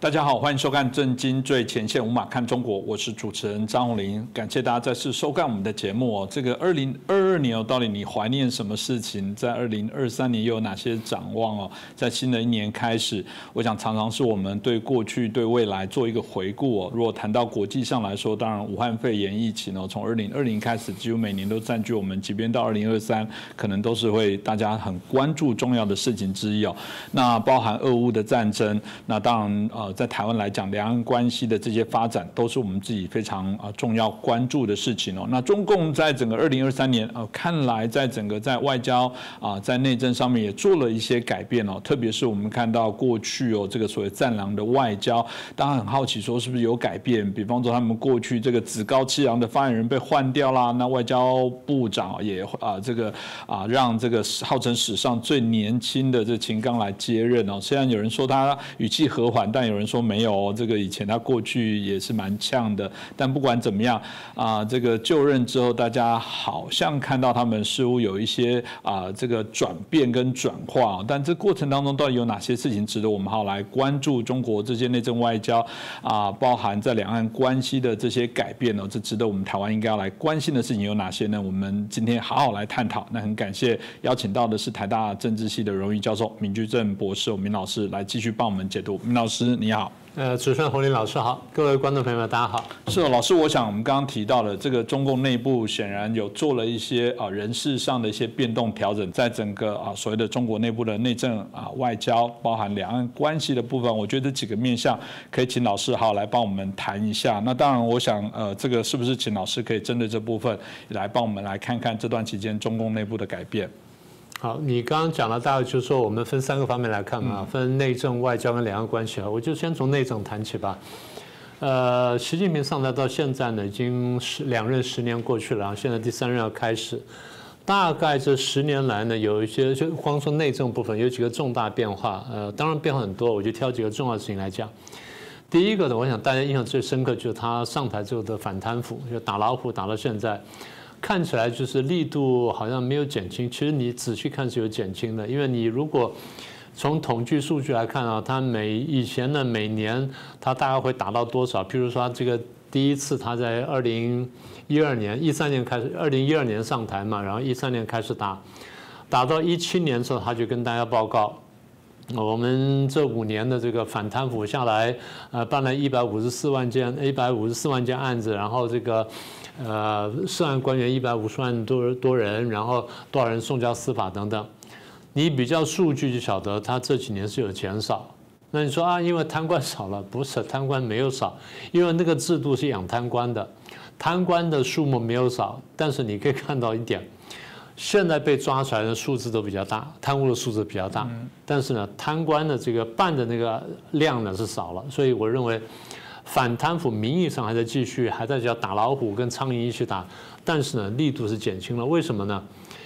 大家好，欢迎收看《震惊最前线》，无马看中国，我是主持人张宏林，感谢大家再次收看我们的节目哦。这个2022年哦，到底你怀念什么事情？在2023年又有哪些展望哦？在新的一年开始，我想常常是我们对过去、对未来做一个回顾哦。如果谈到国际上来说，当然武汉肺炎疫情哦，从2020开始，几乎每年都占据我们，即便到2023，可能都是会大家很关注重要的事情之一哦。那包含俄乌的战争，那当然在台湾来讲，两岸关系的这些发展都是我们自己非常重要关注的事情哦。那中共在整个2023年看来在整个在外交在内政上面也做了一些改变哦。特别是我们看到过去这个所谓战狼的外交，大家很好奇说是不是有改变？比方说他们过去这个趾高气扬的发言人被换掉啦，那外交部长也让这个号称史上最年轻的这秦刚来接任哦。虽然有人说他语气和缓，但有人说没有哦，这个以前他过去也是蛮呛的。但不管怎么样这个就任之后，大家好像看到他们似乎有一些这个转变跟转化。但这过程当中到底有哪些事情值得我们好来关注？中国这些内政外交包含在两岸关系的这些改变呢？这值得我们台湾应该要来关心的事情有哪些呢？我们今天好好来探讨。那很感谢邀请到的是台大政治系的荣誉教授闵居正博士，闵老师来继续帮我们解读。闵老师你好。主持人洪林老师好，各位观众朋友们大家好。是老师，我想我们刚刚提到的这个中共内部显然有做了一些人事上的一些变动调整，在整个所谓的中国内部的内政外交，包含两岸关系的部分，我觉得这几个面向可以请老师好来帮我们谈一下。那当然，我想这个是不是请老师可以针对这部分来帮我们来看看这段期间中共内部的改变？好，你刚刚讲了，大概就是说我们分3个方面来看嘛，分内政、外交跟两岸关系啊。我就先从内政谈起吧。习近平上台到现在呢，已经2任10年过去了，然后现在第3任要开始。大概这10年来呢，有一些就光说内政部分有几个重大变化，当然变化很多，我就挑几个重要的事情来讲。第一个呢，我想大家印象最深刻就是他上台之后的反贪腐，就打老虎打到现在。看起来就是力度好像没有减轻，其实你仔细看是有减轻的，因为你如果从统计数据来看啊，它以前呢每年它大概会打到多少？譬如说这个第一次他在2012年、13年开始，2012年上台嘛，然后13年开始打到17年的时候，他就跟大家报告。我们这5年的这个反贪腐下来，办了154万件案子，然后这个涉案官员150万多人，然后多少人送交司法等等。你比较数据就晓得，他这几年是有减少。那你说因为贪官少了，不是，贪官没有少，因为那个制度是养贪官的，贪官的数目没有少，但是你可以看到一点。现在被抓出来的数字都比较大，贪污的数字比较大，但是呢，贪官的这个办的那个量呢是少了，所以我认为反贪腐名义上还在继续，还在叫打老虎跟苍蝇一起打，但是呢力度是减轻了。为什么呢？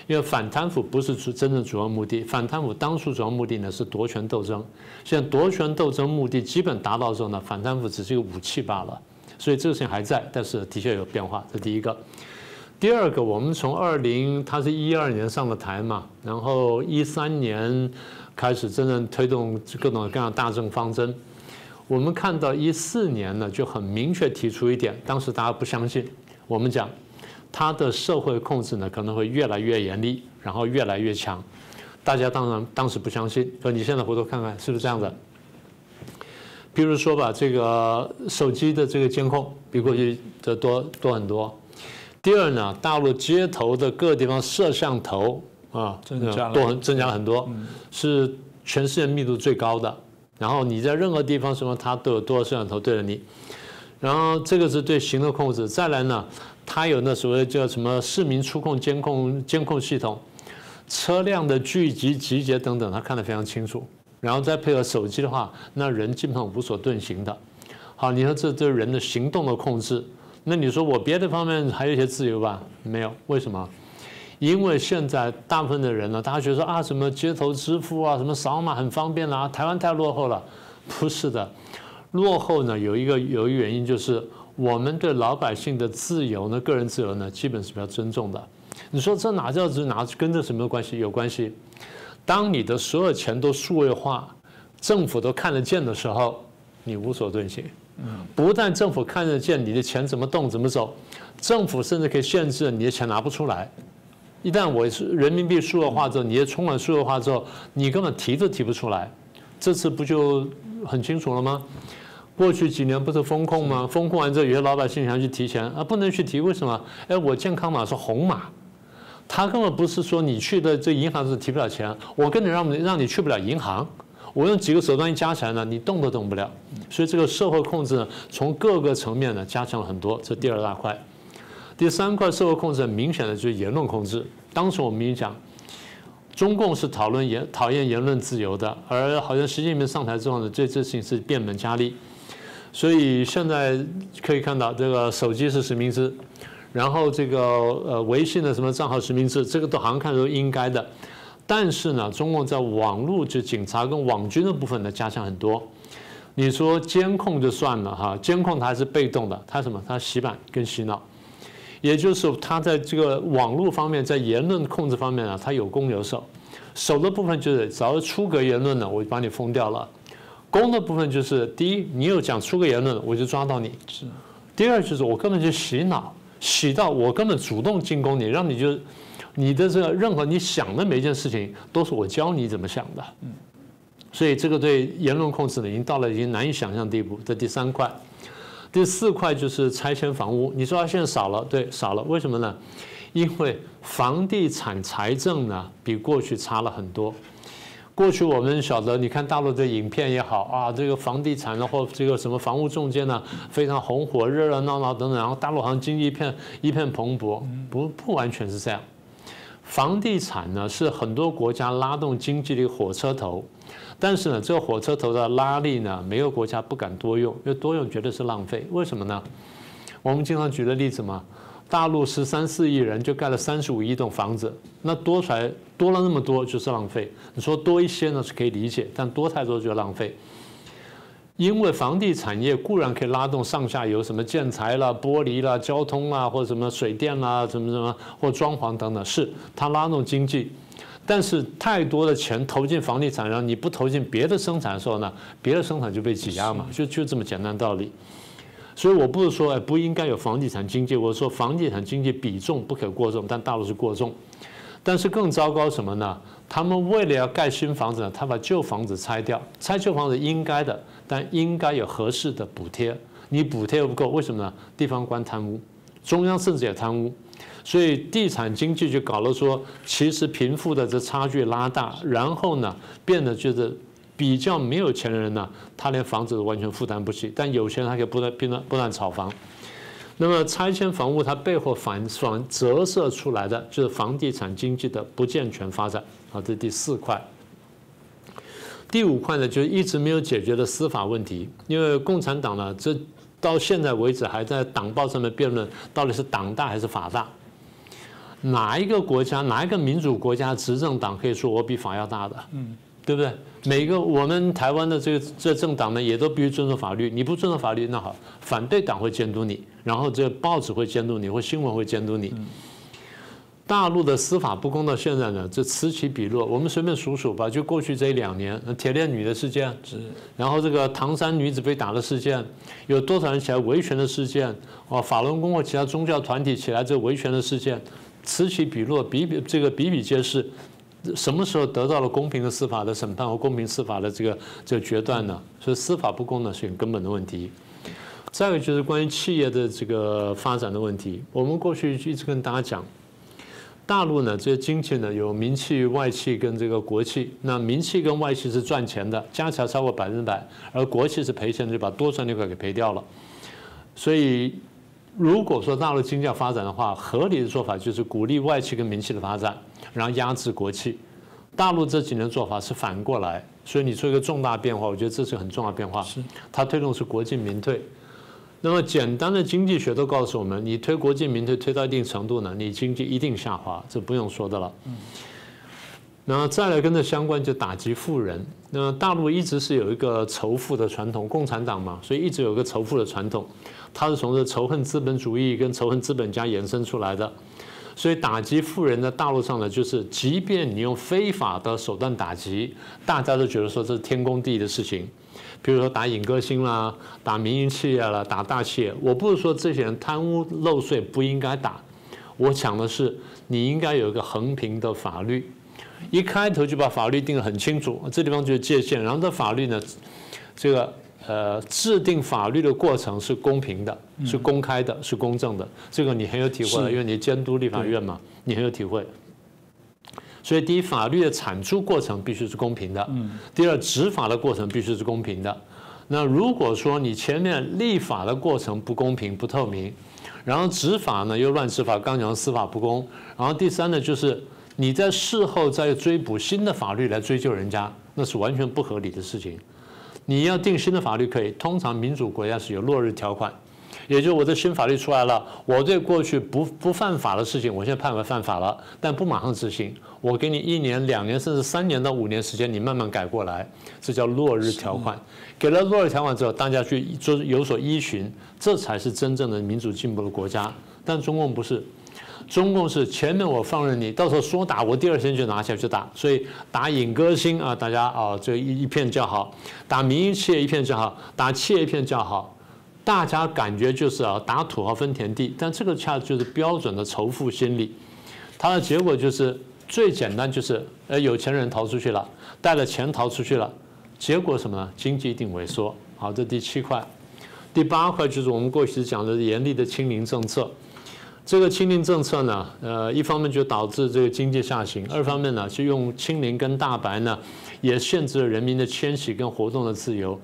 因为反贪腐不是真正主要目的，反贪腐当初主要目的呢是夺权斗争，现在夺权斗争目的基本达到之后呢，反贪腐只是一个武器罢了，所以这个事情还在，但是的确有变化，这第一个。第二个，我们从他是12年上了台嘛，然后13年开始真正推动各种各样的大政方针。我们看到14年呢，就很明确提出一点，当时大家不相信，我们讲他的社会控制呢可能会越来越严厉，然后越来越强。大家当时不相信，可你现在回头看看是不是这样的？比如说吧，这个手机的这个监控比过去的多很多。第二呢，大陆街头的各个地方摄像头增加了很多，是全世界密度最高的。然后你在任何地方它都有多少摄像头对着你。然后这个是对行动控制。再来呢，它有那所谓叫什么市民触控监控系统，车辆的聚集、集结等等，它看得非常清楚。然后再配合手机的话，那人基本上无所遁形的。好，你说这对人的行动的控制。那你说我别的方面还有一些自由吧？没有，为什么？因为现在大部分的人呢，大家觉得说什么街头支付什么扫码很方便啦，台湾太落后了。不是的，落后呢有一个原因就是我们对老百姓的自由呢，个人自由呢，基本是比较尊重的。你说这哪跟这什么关系？有关系。当你的所有钱都数位化，政府都看得见的时候，你无所遁形。不但政府看得见你的钱怎么动怎么走，政府甚至可以限制你的钱拿不出来。一旦我是人民币数位化之后，你也充满数位化之后，你根本提都提不出来。这次不就很清楚了吗？过去几年不是风控吗？风控完之后，有些老百姓想去提钱啊，不能去提，为什么？哎，我健康码是红码，他根本不是说你去的这银行是提不了钱，我跟你让你去不了银行。我用几个手段一加起来呢，你动都动不了。所以这个社会控制呢，从各个层面呢加强了很多，这第2大块。第3块社会控制很明显的就是言论控制。当时我们已经讲，中共是讨厌言论自由的，而好像习近平上台之后呢，这事情是变本加厉。所以现在可以看到，这个手机是实名制，然后这个微信的什么账号实名制，这个都好像看都应该的。但是呢，中共在网络就警察跟网军的部分呢加强很多。你说监控就算了哈，监控它还是被动的，它什么？它洗版跟洗脑，也就是它在这个网络方面，在言论控制方面啊，它有攻有守。守的部分就是只要出格言论呢，我就把你封掉了；攻的部分就是第一，你有讲出格言论，我就抓到你；第二就是我根本就洗脑，洗到我根本主动进攻你，让你就。你的这个任何你想的每一件事情，都是我教你怎么想的。所以这个对言论控制呢，已经到了已经难以想象的地步。这第3块，第4块就是拆迁房屋。你说它现在少了，对，少了，为什么呢？因为房地产财政呢比过去差了很多。过去我们晓得，你看大陆的影片也好啊，这个房地产呢或这个什么房屋中介呢，非常红火、热热闹闹等等，然后大陆好像经济一片蓬勃，不完全是这样。房地产呢是很多国家拉动经济的一个火车头，但是呢，这个火车头的拉力呢，每个国家不敢多用，因为多用绝对是浪费。为什么呢？我们经常举的例子嘛，大陆13、14亿人就盖了35亿栋房子，那多了那么多就是浪费。你说多一些呢是可以理解，但多太多就浪费。因为房地产业固然可以拉动上下游，什么建材啦、玻璃啦、交通啦，或者什么水电啦、什么或装潢等等，是它拉动经济。但是太多的钱投进房地产，然后你不投进别的生产的时候呢，别的生产就被挤压嘛，就这么简单道理。所以我不是说不应该有房地产经济，我说房地产经济比重不可过重，但大陆是过重。但是更糟糕什么呢？他们为了要盖新房子呢，他把旧房子拆掉，拆旧房子应该的，但应该有合适的补贴。你补贴又不够，为什么呢？地方官贪污，中央甚至也贪污，所以地产经济就搞了说，其实贫富的这差距拉大，然后呢，变得就是比较没有钱的人呢，他连房子都完全负担不起，但有钱人他可以不断炒房。那么拆迁房屋它背后折射出来的就是房地产经济的不健全发展啊，这是第4块。第5块呢，就是一直没有解决的司法问题，因为共产党呢，这到现在为止还在党报上面辩论到底是党大还是法大。哪一个国家，哪一个民主国家执政党可以说我比法要大的？对不对？每个我们台湾的这政党呢，也都必须遵守法律。你不遵守法律，那好，反对党会监督你，然后这个报纸会监督你，或新闻会监督你。大陆的司法不公到现在呢，这此起彼落。我们随便数数吧，就过去这1-2年，铁链女的事件，然后这个唐山女子被打的事件，有多少人起来维权的事件，法轮功或其他宗教团体起来这维权的事件，此起彼落，比比皆是。什么时候得到了公平的司法的审判和公平司法的这个决断呢？所以司法不公呢是很根本的问题。再一个就是关于企业的这个发展的问题。我们过去一直跟大家讲，大陆呢这些经济呢有民企、外企跟这个国企。那民企跟外企是赚钱的，加起来超过100%，而国企是赔钱，就把多赚那块给赔掉了。所以如果说大陆经济要发展的话，合理的做法就是鼓励外企跟民企的发展，然后压制国企。大陆这几年做法是反过来，所以你做一个重大变化，我觉得这是很重要的变化。它推动是国进民退。那么简单的经济学都告诉我们，你推国进民退推到一定程度呢，你经济一定下滑，这不用说的了。那再来跟这相关就打击富人。那大陆一直是有一个仇富的传统，共产党嘛，所以一直有一个仇富的传统。它是从这仇恨资本主义跟仇恨资本家衍生出来的，所以打击富人的大陆上呢，就是即便你用非法的手段打击，大家都觉得说这是天公地义的事情。比如说打影歌星啦，打民营企业啦，打大企业。我不是说这些人贪污漏税不应该打，我讲的是你应该有一个衡平的法律，一开头就把法律定得很清楚，这地方就是界限。然后这法律呢，这个制定法律的过程是公平的，是公开的，是公正的。这个你很有体会的，因为你监督立法院嘛，你很有体会。所以，第一，法律的产出过程必须是公平的；第二，执法的过程必须是公平的。那如果说你前面立法的过程不公平、不透明，然后执法呢又乱执法，刚讲司法不公，然后第三呢就是你在事后再追捕新的法律来追究人家，那是完全不合理的事情。你要定新的法律可以，通常民主国家是有落日条款。也就是我这新法律出来了，我对过去不犯法的事情，我现在判为犯法了，但不马上执行，我给你1年、2年，甚至3年到5年时间，你慢慢改过来，这叫落日条款。给了落日条款之后，大家去有所依循，这才是真正的民主进步的国家。但中共不是，中共是前面我放任你，到时候说打我第2时间就拿下去打，所以打影歌星啊，大家啊这一片叫好；打民营企业一片叫好，打企业一片叫好。大家感觉就是打土豪分田地，但这个恰就是标准的仇富心理。它的结果就是最简单，就是有钱人逃出去了，带了钱逃出去了，结果什么呢？经济一定萎缩。好，这第7块。第8块就是我们过去讲的严厉的清零政策。这个清零政策呢，一方面就导致这个经济下行，二方面呢是用清零跟大白呢，也限制了人民的迁徙跟活动的自由。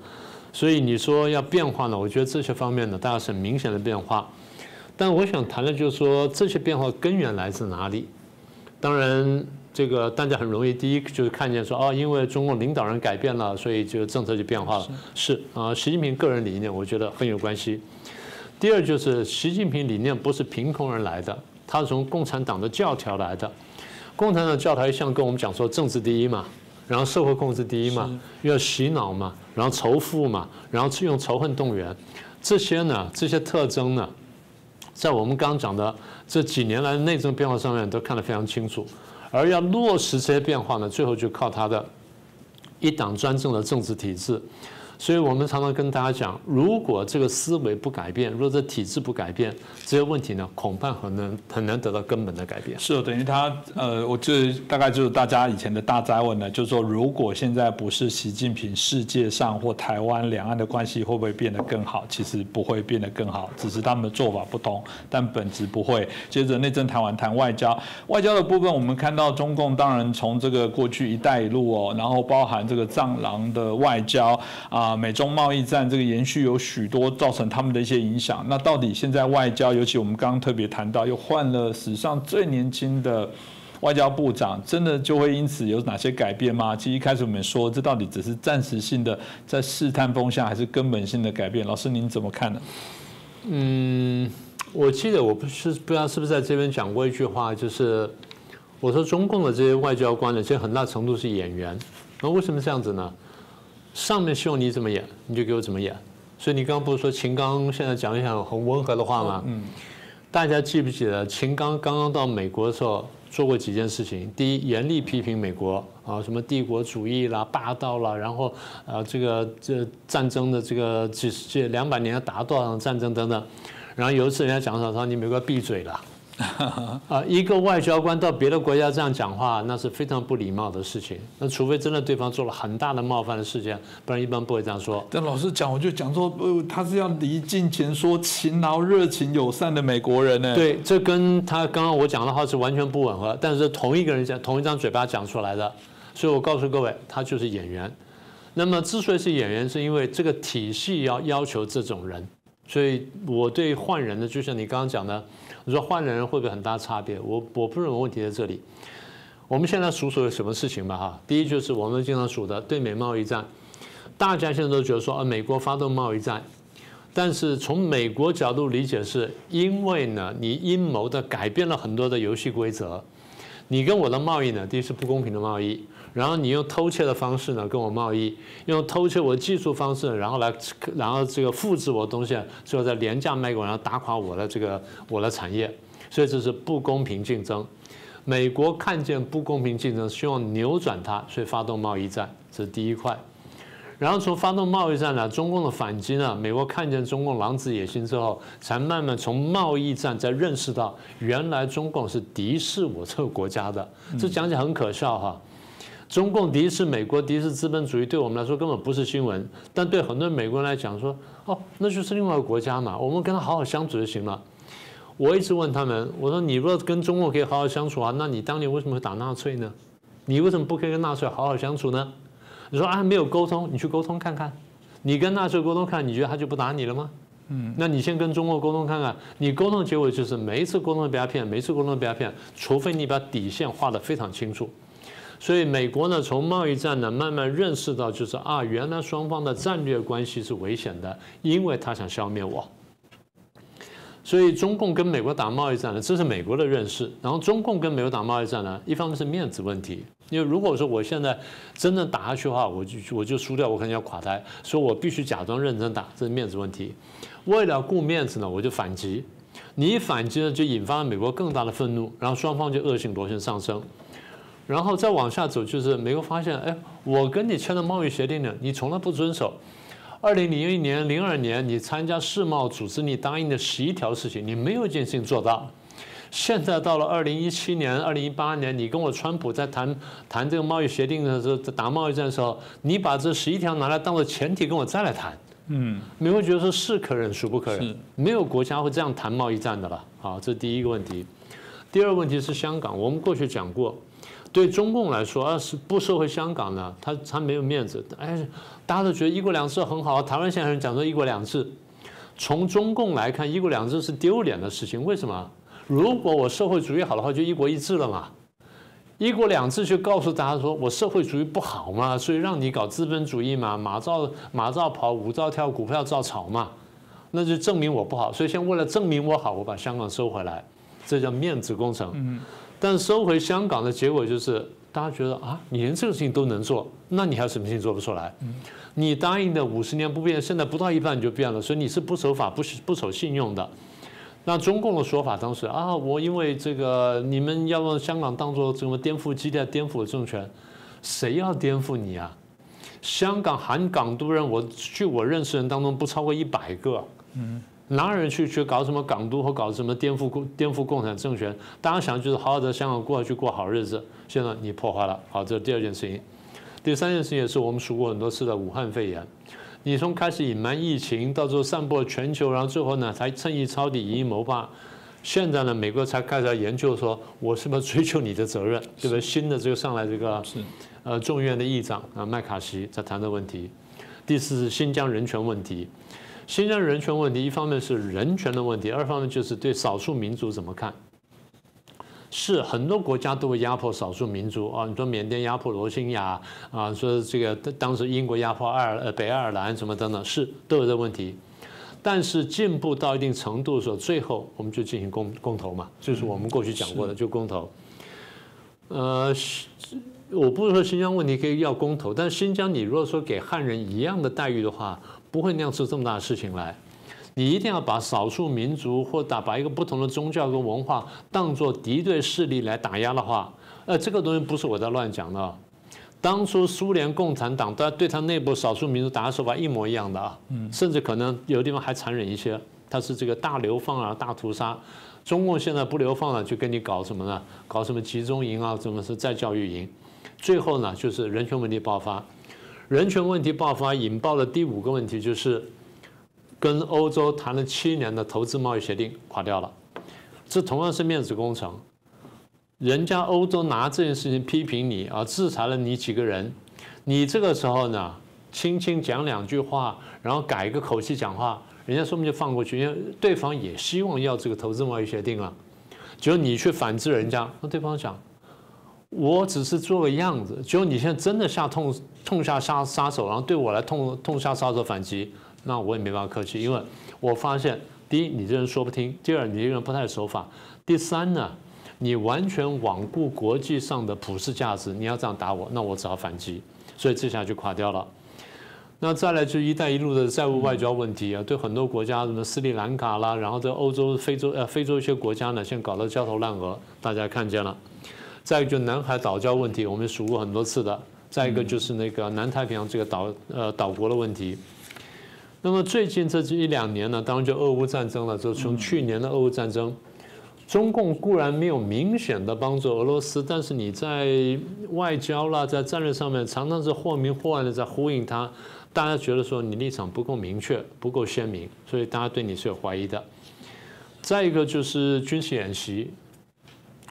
所以你说要变化呢，我觉得这些方面呢，大概是很明显的变化。但我想谈的就是说，这些变化根源来自哪里？当然，这个大家很容易第一就是看见说，因为中共领导人改变了，所以这个政策就变化了。是啊，习近平个人理念，我觉得很有关系。第二就是习近平理念不是凭空而来的，它是从共产党的教条来的。共产党教条一向跟我们讲说，政治第一嘛。然后社会控制第一嘛，要洗脑嘛，然后仇富嘛，然后用仇恨动员，这些呢，这些特征呢，在我们刚刚讲的这几年来的内政变化上面都看得非常清楚。而要落实这些变化呢，最后就靠他的一党专政的政治体制。所以我们常常跟大家讲，如果这个思维不改变，如果这体制不改变，这些问题呢，恐怕很难得到根本的改变。是，等于他我这大概就是大家以前的大哉问呢，就是说，如果现在不是习近平，世界上或台湾两岸的关系会不会变得更好？其实不会变得更好，只是他们的做法不同，但本质不会。接着内政谈完，谈外交，外交的部分，我们看到中共当然从这个过去“一带一路”然后包含这个藏狼的外交美中贸易战这个延续有许多造成他们的一些影响。那到底现在外交，尤其我们刚刚特别谈到，又换了史上最年轻的外交部长，真的就会因此有哪些改变吗？其实一开始我们说，这到底只是暂时性的在试探风向，还是根本性的改变？老师您怎么看呢？我记得我不知道是不是在这边讲过一句话，就是我说中共的这些外交官呢，其实很大程度是演员。那为什么这样子呢？上面希望你怎么演，你就给我怎么演。所以你刚刚不是说秦刚现在讲一下很温和的话吗？大家记不记得秦刚刚刚到美国的时候做过几件事情？第一，严厉批评美国什么帝国主义啦、霸道啦，然后这战争的这个200年打多少场战争等等。然后有一次人家讲说你美国闭嘴了。一个外交官到别的国家这样讲话，那是非常不礼貌的事情。那除非真的对方做了很大的冒犯的事件，不然一般不会这样说。但老师讲，我就讲说，他是要离境前说勤劳、热情、友善的美国人呢。对，这跟他刚刚我讲的话是完全不吻合，但是同一个人讲，同一张嘴巴讲出来的。所以我告诉各位，他就是演员。那么之所以是演员，是因为这个体系要求这种人。所以我对换人呢，就像你刚刚讲的。你说换人会不会很大差别？我不认为问题在这里。我们现在数有什么事情吧哈？第一就是我们经常数的对美贸易战，大家现在都觉得说美国发动贸易战，但是从美国角度理解是因为呢你阴谋的改变了很多的游戏规则，你跟我的贸易呢，第一是不公平的贸易。然后你用偷窃的方式呢跟我贸易，用偷窃我的技术方式，然后这个复制我的东西，最后再廉价卖给我，然后打垮我的产业。所以这是不公平竞争。美国看见不公平竞争，希望扭转它，所以发动贸易战，这是第一块。然后从发动贸易战呢，中共的反击呢，美国看见中共狼子野心之后，才慢慢从贸易战再认识到，原来中共是敌视我这个国家的。这讲起来很可笑哈。中共敌视美国，敌视资本主义，对我们来说根本不是新闻，但对很多美国人来讲说，哦，那就是另外一个国家嘛，我们跟他好好相处就行了。我一直问他们，我说你若跟中国可以好好相处啊，那你当年为什么会打纳粹呢？你为什么不可以跟纳粹好好相处呢？你说啊，没有沟通，你去沟通看看。你跟纳粹沟通看，你觉得他就不打你了吗？那你先跟中国沟通看看。你沟通的结果就是每一次沟通都被他骗，每一次沟通都被他骗，除非你把底线画得非常清楚。所以美国呢，从贸易战呢慢慢认识到，就是啊，原来双方的战略关系是危险的，因为他想消灭我。所以中共跟美国打贸易战呢，这是美国的认识。然后中共跟美国打贸易战呢，一方面是面子问题，因为如果说我现在真正打下去的话，我就输掉，我可能要垮台，所以我必须假装认真打，这是面子问题。为了顾面子呢，我就反击。你一反击呢，就引发了美国更大的愤怒，然后双方就恶性螺旋上升。然后再往下走，就是美国发现，哎，我跟你签的贸易协定呢，你从来不遵守。2001年、02年，你参加世贸组织，你答应的11条事情，你没有一件事情做到。现在到了2017年、2018年，你跟我川普在谈这个贸易协定的时候，打贸易战的时候，你把这11条拿来当做前提跟我再来谈。美国觉得说是可忍孰不可忍，没有国家会这样谈贸易战的了。好，这是第一个问题。第二个问题是香港，我们过去讲过。对中共来说，要是不收回香港呢，他没有面子。哎，大家都觉得一国两制很好，台湾现在有人讲说一国两制，从中共来看，一国两制是丢脸的事情。为什么？如果我社会主义好的话，就一国一制了嘛。一国两制就告诉大家说我社会主义不好嘛，所以让你搞资本主义嘛，马照跑，舞照跳，股票照炒嘛，那就证明我不好。所以现在为了证明我好，我把香港收回来，这叫面子工程。但收回香港的结果就是，大家觉得啊，你连这个事情都能做，那你还有什么事情做不出来？你答应的50年不变，现在不到一半你就变了，所以你是不守法、不守信用的。那中共的说法当时啊，我因为这个你们要用香港当做什么颠覆基地、颠覆政权，谁要颠覆你啊？香港含港督人，据我认识人当中不超过100个。哪有人去搞什么港督或搞什么颠覆共产政权？大家想就是好好在香港过去过好日子。现在你破坏了，好，这是第二件事情。第三件事情也是我们数过很多次的武汉肺炎。你从开始隐瞒疫情，到最后散播全球，然后最后呢才趁机抄底、以阴谋霸。现在呢，美国才开始要研究说，我是不是追究你的责任，对不对？新的这个上来这个众议院的议长麦卡锡在谈的问题。第四是新疆人权问题。新疆人权问题，一方面是人权的问题，二方面就是对少数民族怎么看。是很多国家都会压迫少数民族啊，你说缅甸压迫罗兴亚啊，说这个当时英国压迫北爱尔兰什么等等，是都有这个问题。但是进步到一定程度的时候，最后我们就进行公投嘛，就是我们过去讲过的，就公投。我不是说新疆问题可以要公投，但是新疆你如果说给汉人一样的待遇的话，不会酿出这么大的事情来。你一定要把少数民族或把一个不同的宗教跟文化当作敌对势力来打压的话，这个东西不是我在乱讲的。当初苏联共产党对他内部少数民族打压手法一模一样的啊，甚至可能有的地方还残忍一些。它是这个大流放啊，大屠杀。中共现在不流放了，就跟你搞什么呢？搞什么集中营啊，什么是再教育营。最后呢，就是人权问题爆发。人权问题爆发引爆了第5个问题，就是跟欧洲谈了7年的投资贸易协定垮掉了。这同样是面子工程。人家欧洲拿这件事情批评你啊，制裁了你几个人，你这个时候呢，轻轻讲2句话，然后改一个口气讲话，人家说不定就放过去，因为对方也希望要这个投资贸易协定了。结果你去反制人家，那对方讲，我只是做个样子，结果你现在真的痛下杀手，然后对我来痛下杀手反击，那我也没办法客气，因为我发现，第一，你这人说不听；第二，你这人不太守法；第三呢，你完全罔顾国际上的普世价值，你要这样打我，那我只好反击，所以这下就垮掉了。那再来就是“一带一路”的债务外交问题啊，对很多国家，什么斯里兰卡啦，然后在欧洲、非洲一些国家呢，现在搞得焦头烂额，大家看见了。再一个就是南海岛礁问题，我们数过很多次的。再一个就是那个南太平洋这个岛国的问题。那么最近这1-2年呢，当然就俄乌战争了。就从去年的俄乌战争，中共固然没有明显的帮助俄罗斯，但是你在外交啦，在战略上面常常是或明或暗的在呼应它。大家觉得说你立场不够明确，不够鲜明，所以大家对你是有怀疑的。再一个就是军事演习，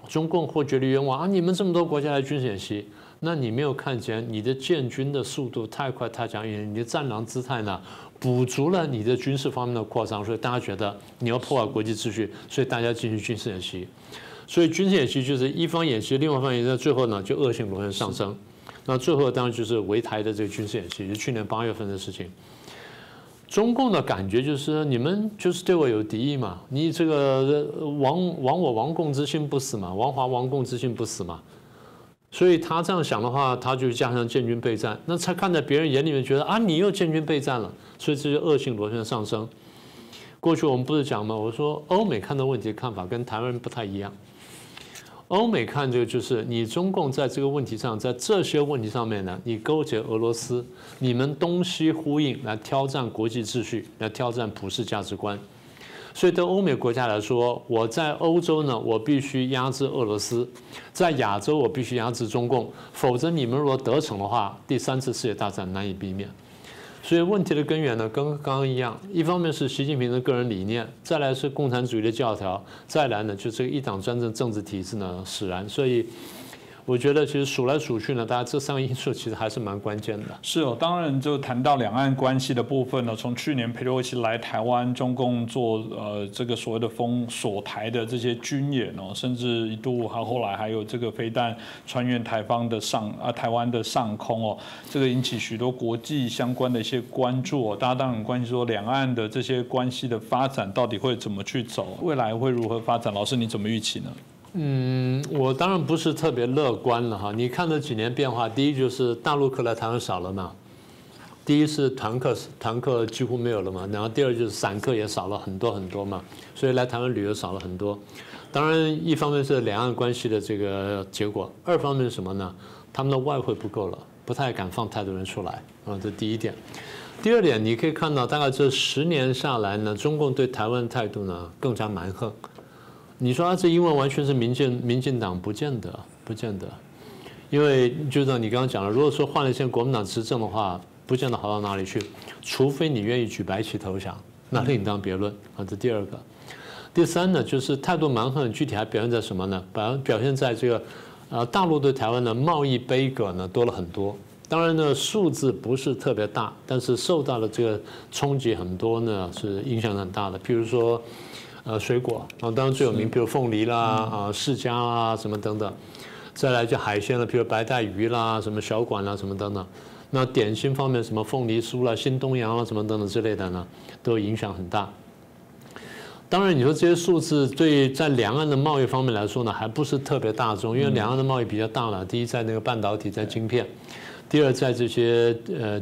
中共或觉得冤枉啊，你们这么多国家来军事演习，那你没有看见你的建军的速度太快太强，你的战狼姿态呢，补足了你的军事方面的扩张，所以大家觉得你要破坏国际秩序，所以大家进行军事演习。所以军事演习就是一方演习，另外一方演习，在最后呢就恶性螺旋上升。那最后当然就是围台的这个军事演习，是去年8月份的事情。中共的感觉就是你们就是对我有敌意嘛，你这个亡共之心不死嘛，亡华亡共之心不死嘛。所以他这样想的话，他就加上建军备战，那他看在别人眼里面觉得啊，你又建军备战了，所以这就恶性螺旋上升。过去我们不是讲吗？我说欧美看到问题的看法跟台湾人不太一样。欧美看这个就是你中共在这个问题上，在这些问题上面呢，你勾结俄罗斯，你们东西呼应来挑战国际秩序，来挑战普世价值观。所以对欧美国家来说，我在欧洲呢，我必须压制俄罗斯；在亚洲，我必须压制中共，否则你们如果得逞的话，第3次世界大战难以避免。所以问题的根源呢，跟刚刚一样，一方面是习近平的个人理念，再来是共产主义的教条，再来呢就这个一党专政政治体制呢使然。所以我觉得其实数来数去呢，大家这3个因素其实还是蛮关键的。是哦，当然就谈到两岸关系的部分呢，从去年裴洛西来台湾，中共做这个所谓的封锁台的这些军演哦，甚至一度后来还有这个飞弹穿越台湾的上空哦，这个引起许多国际相关的一些关注哦。大家当然很关心说两岸的这些关系的发展到底会怎么去走，未来会如何发展？老师你怎么预期呢？我当然不是特别乐观了哈。你看这几年变化，第一就是大陆客来台湾少了嘛，第一是团客几乎没有了嘛，然后第二就是散客也少了很多很多嘛，所以来台湾旅游少了很多。当然，一方面是两岸关系的这个结果，二方面是什么呢？他们的外汇不够了，不太敢放太多人出来啊，这第一点。第二点，你可以看到大概这10年下来呢，中共对台湾的态度呢更加蛮横。你说这因为完全是民进党，不见得，因为就像你刚刚讲了，如果说换了现在国民党执政的话，不见得好到哪里去，除非你愿意举白旗投降，那另当别论啊。这第二个，第三呢，就是态度蛮横，具体还表现在什么呢？表现在这个大陆对台湾的贸易杯葛呢多了很多。当然呢，数字不是特别大，但是受到了这个冲击很多呢，是影响很大的。譬如说。水果啊，当然最有名，比如凤梨啦、释迦啦什么等等，再来就海鲜了，比如白带鱼啦、什么小管啦什么等等。那点心方面，什么凤梨酥啦、新东阳啦什么等等之类的呢，都影响很大。当然，你说这些数字对在两岸的贸易方面来说呢，还不是特别大众，因为两岸的贸易比较大了。第一，在那个半导体，在晶片；第二，在这些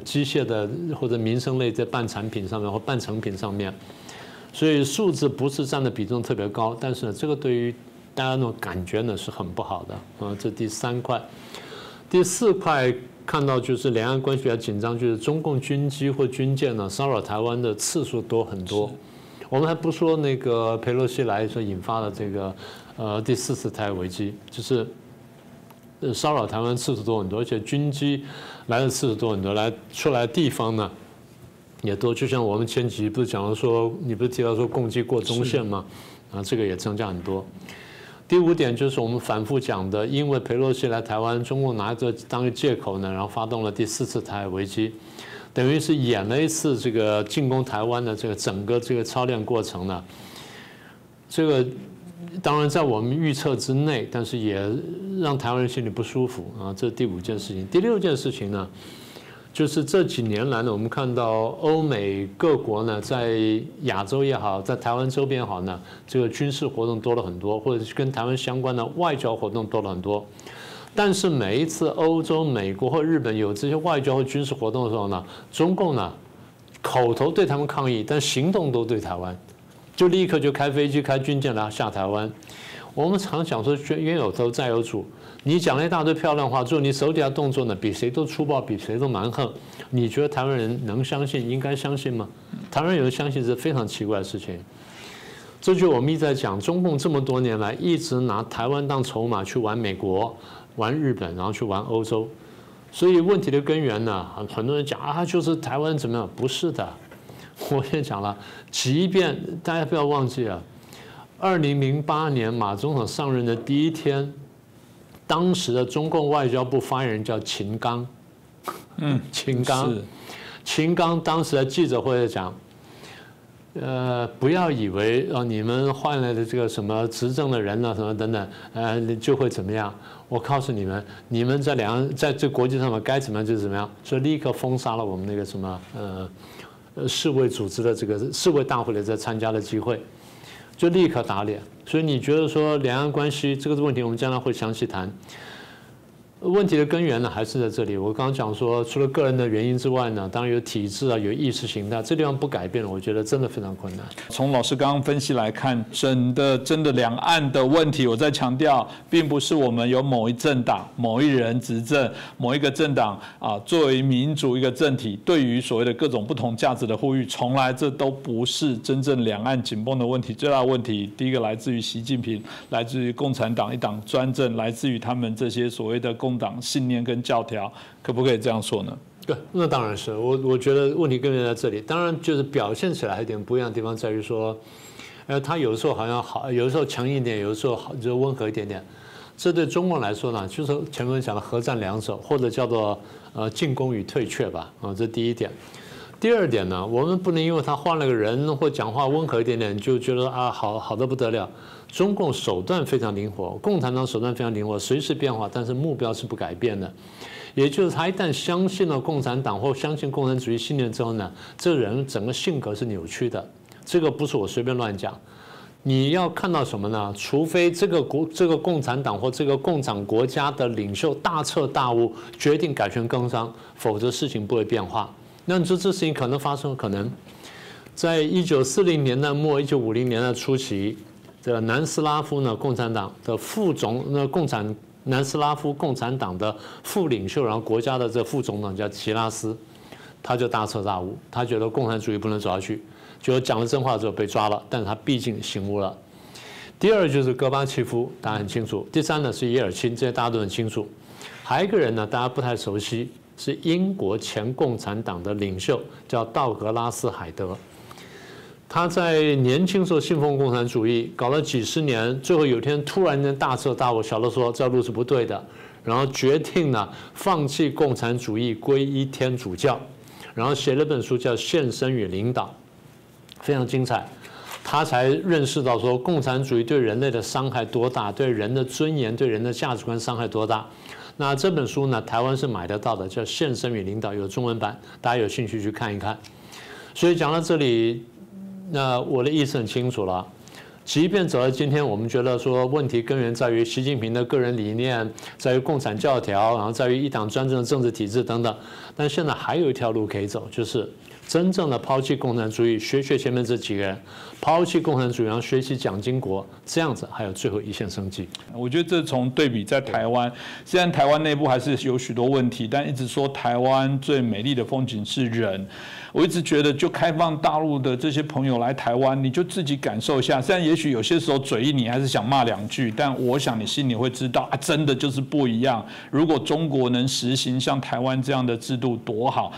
机械的或者民生类在半产品上面或半成品上面。所以数字不是占的比重特别高，但是呢，这个对于大家那种感觉呢是很不好的啊。这第3块，第4块看到就是两岸关系比较紧张，就是中共军机或军舰呢骚扰台湾的次数多很多。我们还不说那个裴洛西来所引发的这个第4次台海危机，就是骚扰台湾次数多很多，而且军机来的次数多很多，出来的地方呢。也多，就像我们前几集不是讲了说，你不是提到说共机过中线吗？啊，这个也增加很多。第5点就是我们反复讲的，因为裴洛西来台湾，中共拿这当个借口呢，然后发动了第4次台海危机，等于是演了一次这个进攻台湾的这个整个这个操练过程呢。这个当然在我们预测之内，但是也让台湾人心里不舒服啊。这是第5件事情。第6件事情呢？就是这几年来呢，我们看到欧美各国呢，在亚洲也好，在台湾周边也好呢，这个军事活动多了很多，或者是跟台湾相关的外交活动多了很多。但是每一次欧洲、美国或日本有这些外交或军事活动的时候呢，中共呢口头对他们抗议，但行动都对台湾，就立刻就开飞机、开军舰来下台湾。我们常讲说冤有头债有主，你讲了一大堆漂亮话，最后你手底下动作呢比谁都粗暴，比谁都蛮横，你觉得台湾人能相信？应该相信吗？台湾人有人相信是非常奇怪的事情。这就我们一直在讲，中共这么多年来一直拿台湾当筹码去玩美国、玩日本，然后去玩欧洲。所以问题的根源呢，很多人讲啊，就是台湾怎么样？不是的，我也讲了，即便大家不要忘记了，2008年马总统上任的第一天，当时的中共外交部发言人叫秦刚，秦刚当时在记者会讲，不要以为你们换来的这个什么执政的人呢，什么等等，就会怎么样？我告诉你们，你们在这国际上面该怎么样就怎么样，所以立刻封杀了我们那个什么世卫组织的这个世卫大会的在参加的机会，就立刻打脸。所以你觉得说两岸关系这个问题，我们将来会详细谈。问题的根源呢，还是在这里。我刚刚讲说，除了个人的原因之外呢，当然有体制啊，有意识形态，这地方不改变了，我觉得真的非常困难。从老师刚刚分析来看，真的两岸的问题，我在强调，并不是我们有某一政党、某一人执政、某一个政党作为民主一个政体，对于所谓的各种不同价值的呼吁，从来这都不是真正两岸紧绷的问题。最大的问题，第一个来自于习近平，来自于共产党一党专政，来自于他们这些所谓的共党信念跟教条，可不可以这样说呢？对，那当然是我觉得问题根源在这里。当然就是表现起来有点不一样的地方在于说，他有的时候好像好，有的时候强硬一点，有的时候好就温和一点点。这对中共来说呢，就是前面讲的核战两手，或者叫做进攻与退却吧，这第一点。第二点呢，我们不能因为他换了个人或讲话温和一点点，就觉得好的不得了。中共手段非常灵活，共产党手段非常灵活，随时变化，但是目标是不改变的。也就是他一旦相信了共产党或相信共产主义信念之后呢，这个人整个性格是扭曲的。这个不是我随便乱讲。你要看到什么呢？除非这个共产党或这个共产国家的领袖大彻大悟，决定改弦更张，否则事情不会变化。那你说这事情可能发生？可能在1940年代末、1950年代初期，这南斯拉夫呢共产党的副总，南斯拉夫共产党的副领袖，然后国家的这副总统叫齐拉斯，他就大彻大悟，他觉得共产主义不能走下去，就讲了真话之后被抓了，但是他毕竟醒悟了。第二就是戈巴契夫，大家很清楚。第三呢是耶尔钦，这些大家都很清楚。还有一个人呢，大家不太熟悉，是英国前共产党的领袖，叫道格拉斯·海德。他在年轻时候信奉共产主义，搞了几十年，最后有一天突然间大彻大悟，晓得说这路是不对的，然后决定呢放弃共产主义，皈依天主教，然后写了本书叫《献身与领导》，非常精彩。他才认识到说共产主义对人类的伤害多大，对人的尊严、对人的价值观伤害多大。那这本书呢，台湾是买得到的，叫《献身与领导》，有中文版，大家有兴趣去看一看。所以讲到这里。那我的意思很清楚了，即便走到今天，我们觉得说问题根源在于习近平的个人理念，在于共产教条，然后在于一党专政的政治体制等等，但现在还有一条路可以走，就是真正的抛弃共产主义，学前面这几个人，抛弃共产主义，然后学习蒋经国，这样子还有最后一线生机。我觉得这从对比在台湾，虽然台湾内部还是有许多问题，但一直说台湾最美丽的风景是人。我一直觉得，就开放大陆的这些朋友来台湾，你就自己感受一下。虽然也许有些时候嘴硬，你还是想骂两句，但我想你心里会知道，真的就是不一样。如果中国能实行像台湾这样的制度，多好！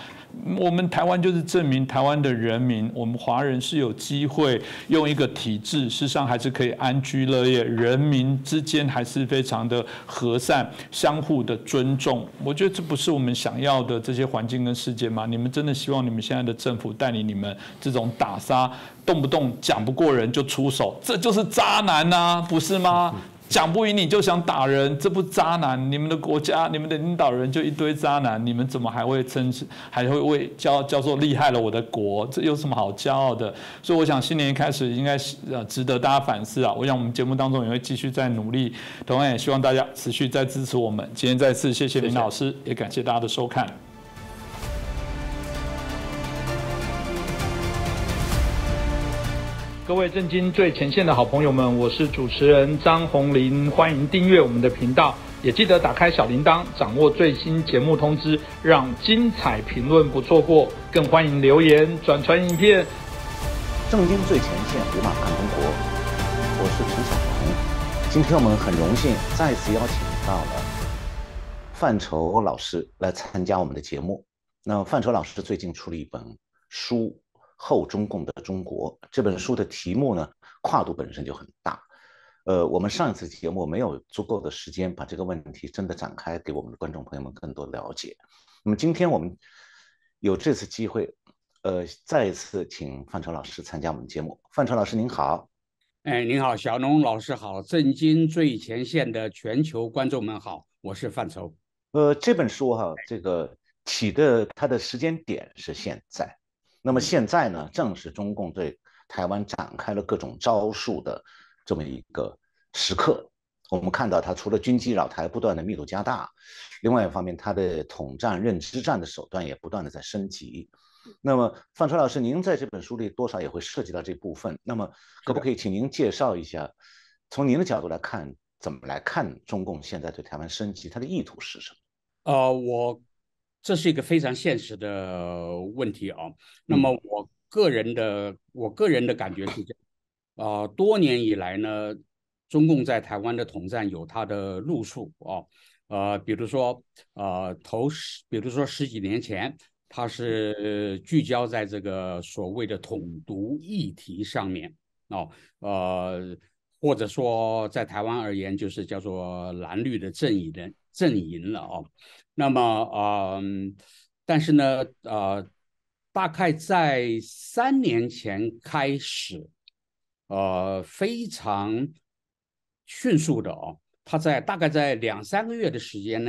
我们台湾就是证明台湾的人民，我们华人是有机会用一个体制，事实上还是可以安居乐业，人民之间还是非常的和善，相互的尊重。我觉得这不是我们想要的这些环境跟世界吗？你们真的希望你们现在的政府带领你们这种打杀，动不动讲不过人就出手，这就是渣男啊，不是吗？讲不赢你就想打人，这不渣男？你们的国家、你们的领导人就一堆渣男，你们怎么还会还会为叫做厉害了我的国？这有什么好骄傲的？所以我想新年一开始应该是值得大家反思啊。我想我们节目当中也会继续再努力，同样也希望大家持续再支持我们。今天再次谢谢林老师，也感谢大家的收看。各位震惊最前线的好朋友们，我是主持人张宏林，欢迎订阅我们的频道，也记得打开小铃铛，掌握最新节目通知，让精彩评论不错过。更欢迎留言、转传影片。震惊最前线，无马看中国，我是陈小鹏。今天我们很荣幸再次邀请到了范畴老师来参加我们的节目。那范畴老师最近出了一本书。后中共的中国这本书的题目呢，跨度本身就很大。我们上一次节目没有足够的时间把这个问题真的展开，给我们的观众朋友们更多了解。那么今天我们有这次机会，再一次请范畴老师参加我们节目。范畴老师您好。您好，小农老师好，震惊最前线的全球观众们好，我是范畴。这本书这个起的它的时间点是现在。那么现在呢，正是中共对台湾展开了各种招数的这么一个时刻。我们看到它除了军机扰台不断的密度加大，另外一方面，它的统战、认知战的手段也不断的在升级。那么范畴老师，您在这本书里多少也会涉及到这部分。那么可不可以请您介绍一下，从您的角度来看，怎么来看中共现在对台湾升级，它的意图是什么？这是一个非常现实的问题啊。那么我个人的感觉是这样，多年以来呢，中共在台湾的统战有它的路数啊，比如说十几年前，它是聚焦在这个所谓的统独议题上面或者说在台湾而言，就是叫做蓝绿的阵营了那么但是呢大概在3年前开始非常迅速的他大概在2-3个月的时间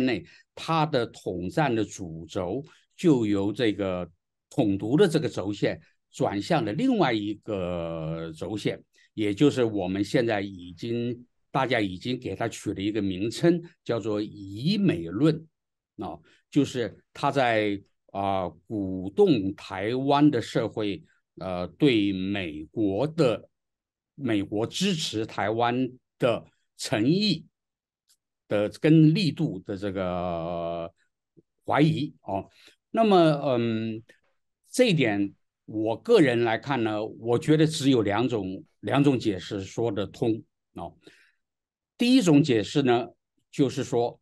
内，他的统战的主轴就由这个统独的这个轴线转向了另外一个轴线，也就是我们现在大家已经给它取了一个名称，叫做以美论就是他在鼓动台湾的社会对美国支持台湾的诚意的跟力度的这个怀疑那么这一点我个人来看呢，我觉得只有两种解释说得通第一种解释呢，就是说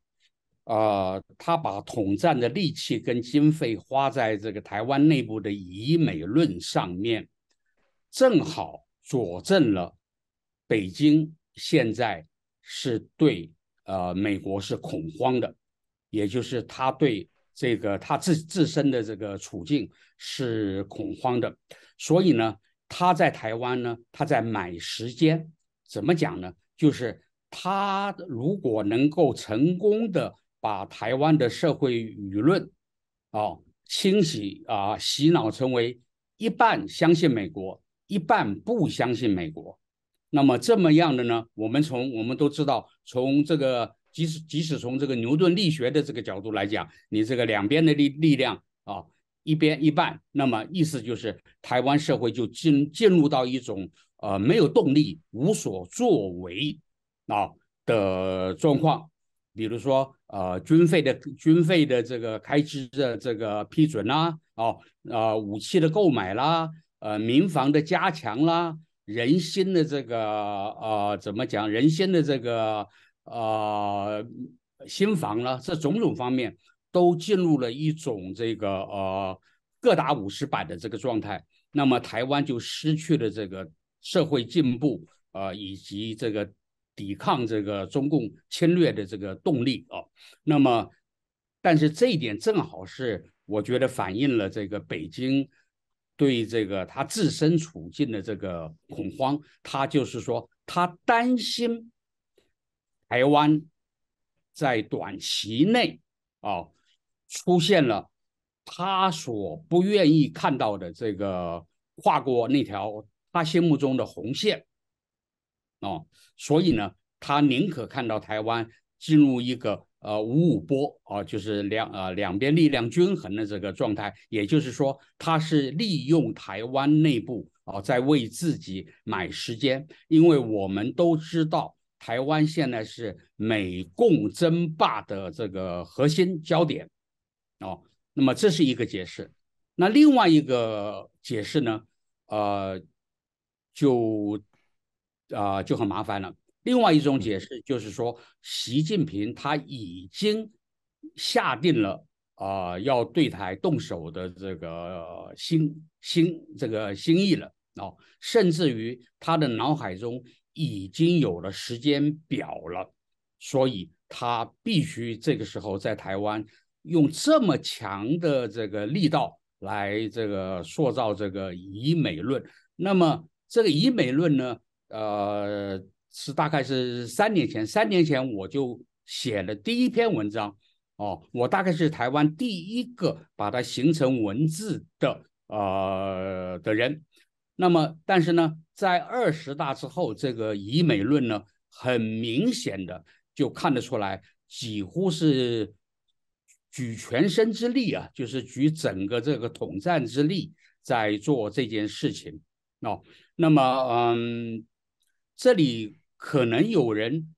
他把统战的力气跟经费花在这个台湾内部的以美论上面，正好佐证了北京现在是对美国是恐慌的，也就是他对这个他自身的这个处境是恐慌的，所以呢，他在台湾呢，他在买时间。怎么讲呢？就是他如果能够成功的把台湾的社会舆论清洗洗脑成为一半相信美国，一半不相信美国，那么这么样的呢，我们都知道，从这个即使从这个牛顿力学的这个角度来讲，你这个两边的力量一边一半，那么意思就是台湾社会就进入到一种没有动力、无所作为的状况。比如说军费的这个开支的这个批准啦武器的购买啦民防的加强啦，人心的这个怎么讲，人心的这个心防啦，这种种方面都进入了一种这个各打50板的这个状态，那么台湾就失去了这个社会进步以及这个抵抗这个中共侵略的这个动力那么但是这一点正好是我觉得反映了这个北京对这个他自身处境的这个恐慌，他就是说他担心台湾在短期内出现了他所不愿意看到的这个跨过那条他心目中的红线所以呢，他宁可看到台湾进入一个五五波就是两边力量均衡的这个状态，也就是说，他是利用台湾内部在为自己买时间，因为我们都知道。台湾现在是美共争霸的这个核心焦点那么这是一个解释。那另外一个解释呢，就很麻烦了。另外一种解释就是说，习近平他已经下定了要对台动手的这个心意了甚至于他的脑海中。已经有了时间表了，所以他必须这个时候在台湾用这么强的这个力道来这个塑造这个以美论。那么这个以美论呢，是大概是3年前我就写了第一篇文章我大概是台湾第一个把它形成文字的人。那么，但是呢，在20大之后，这个以美论呢，很明显的就看得出来，几乎是举全身之力就是举整个这个统战之力在做这件事情那么，这里可能有人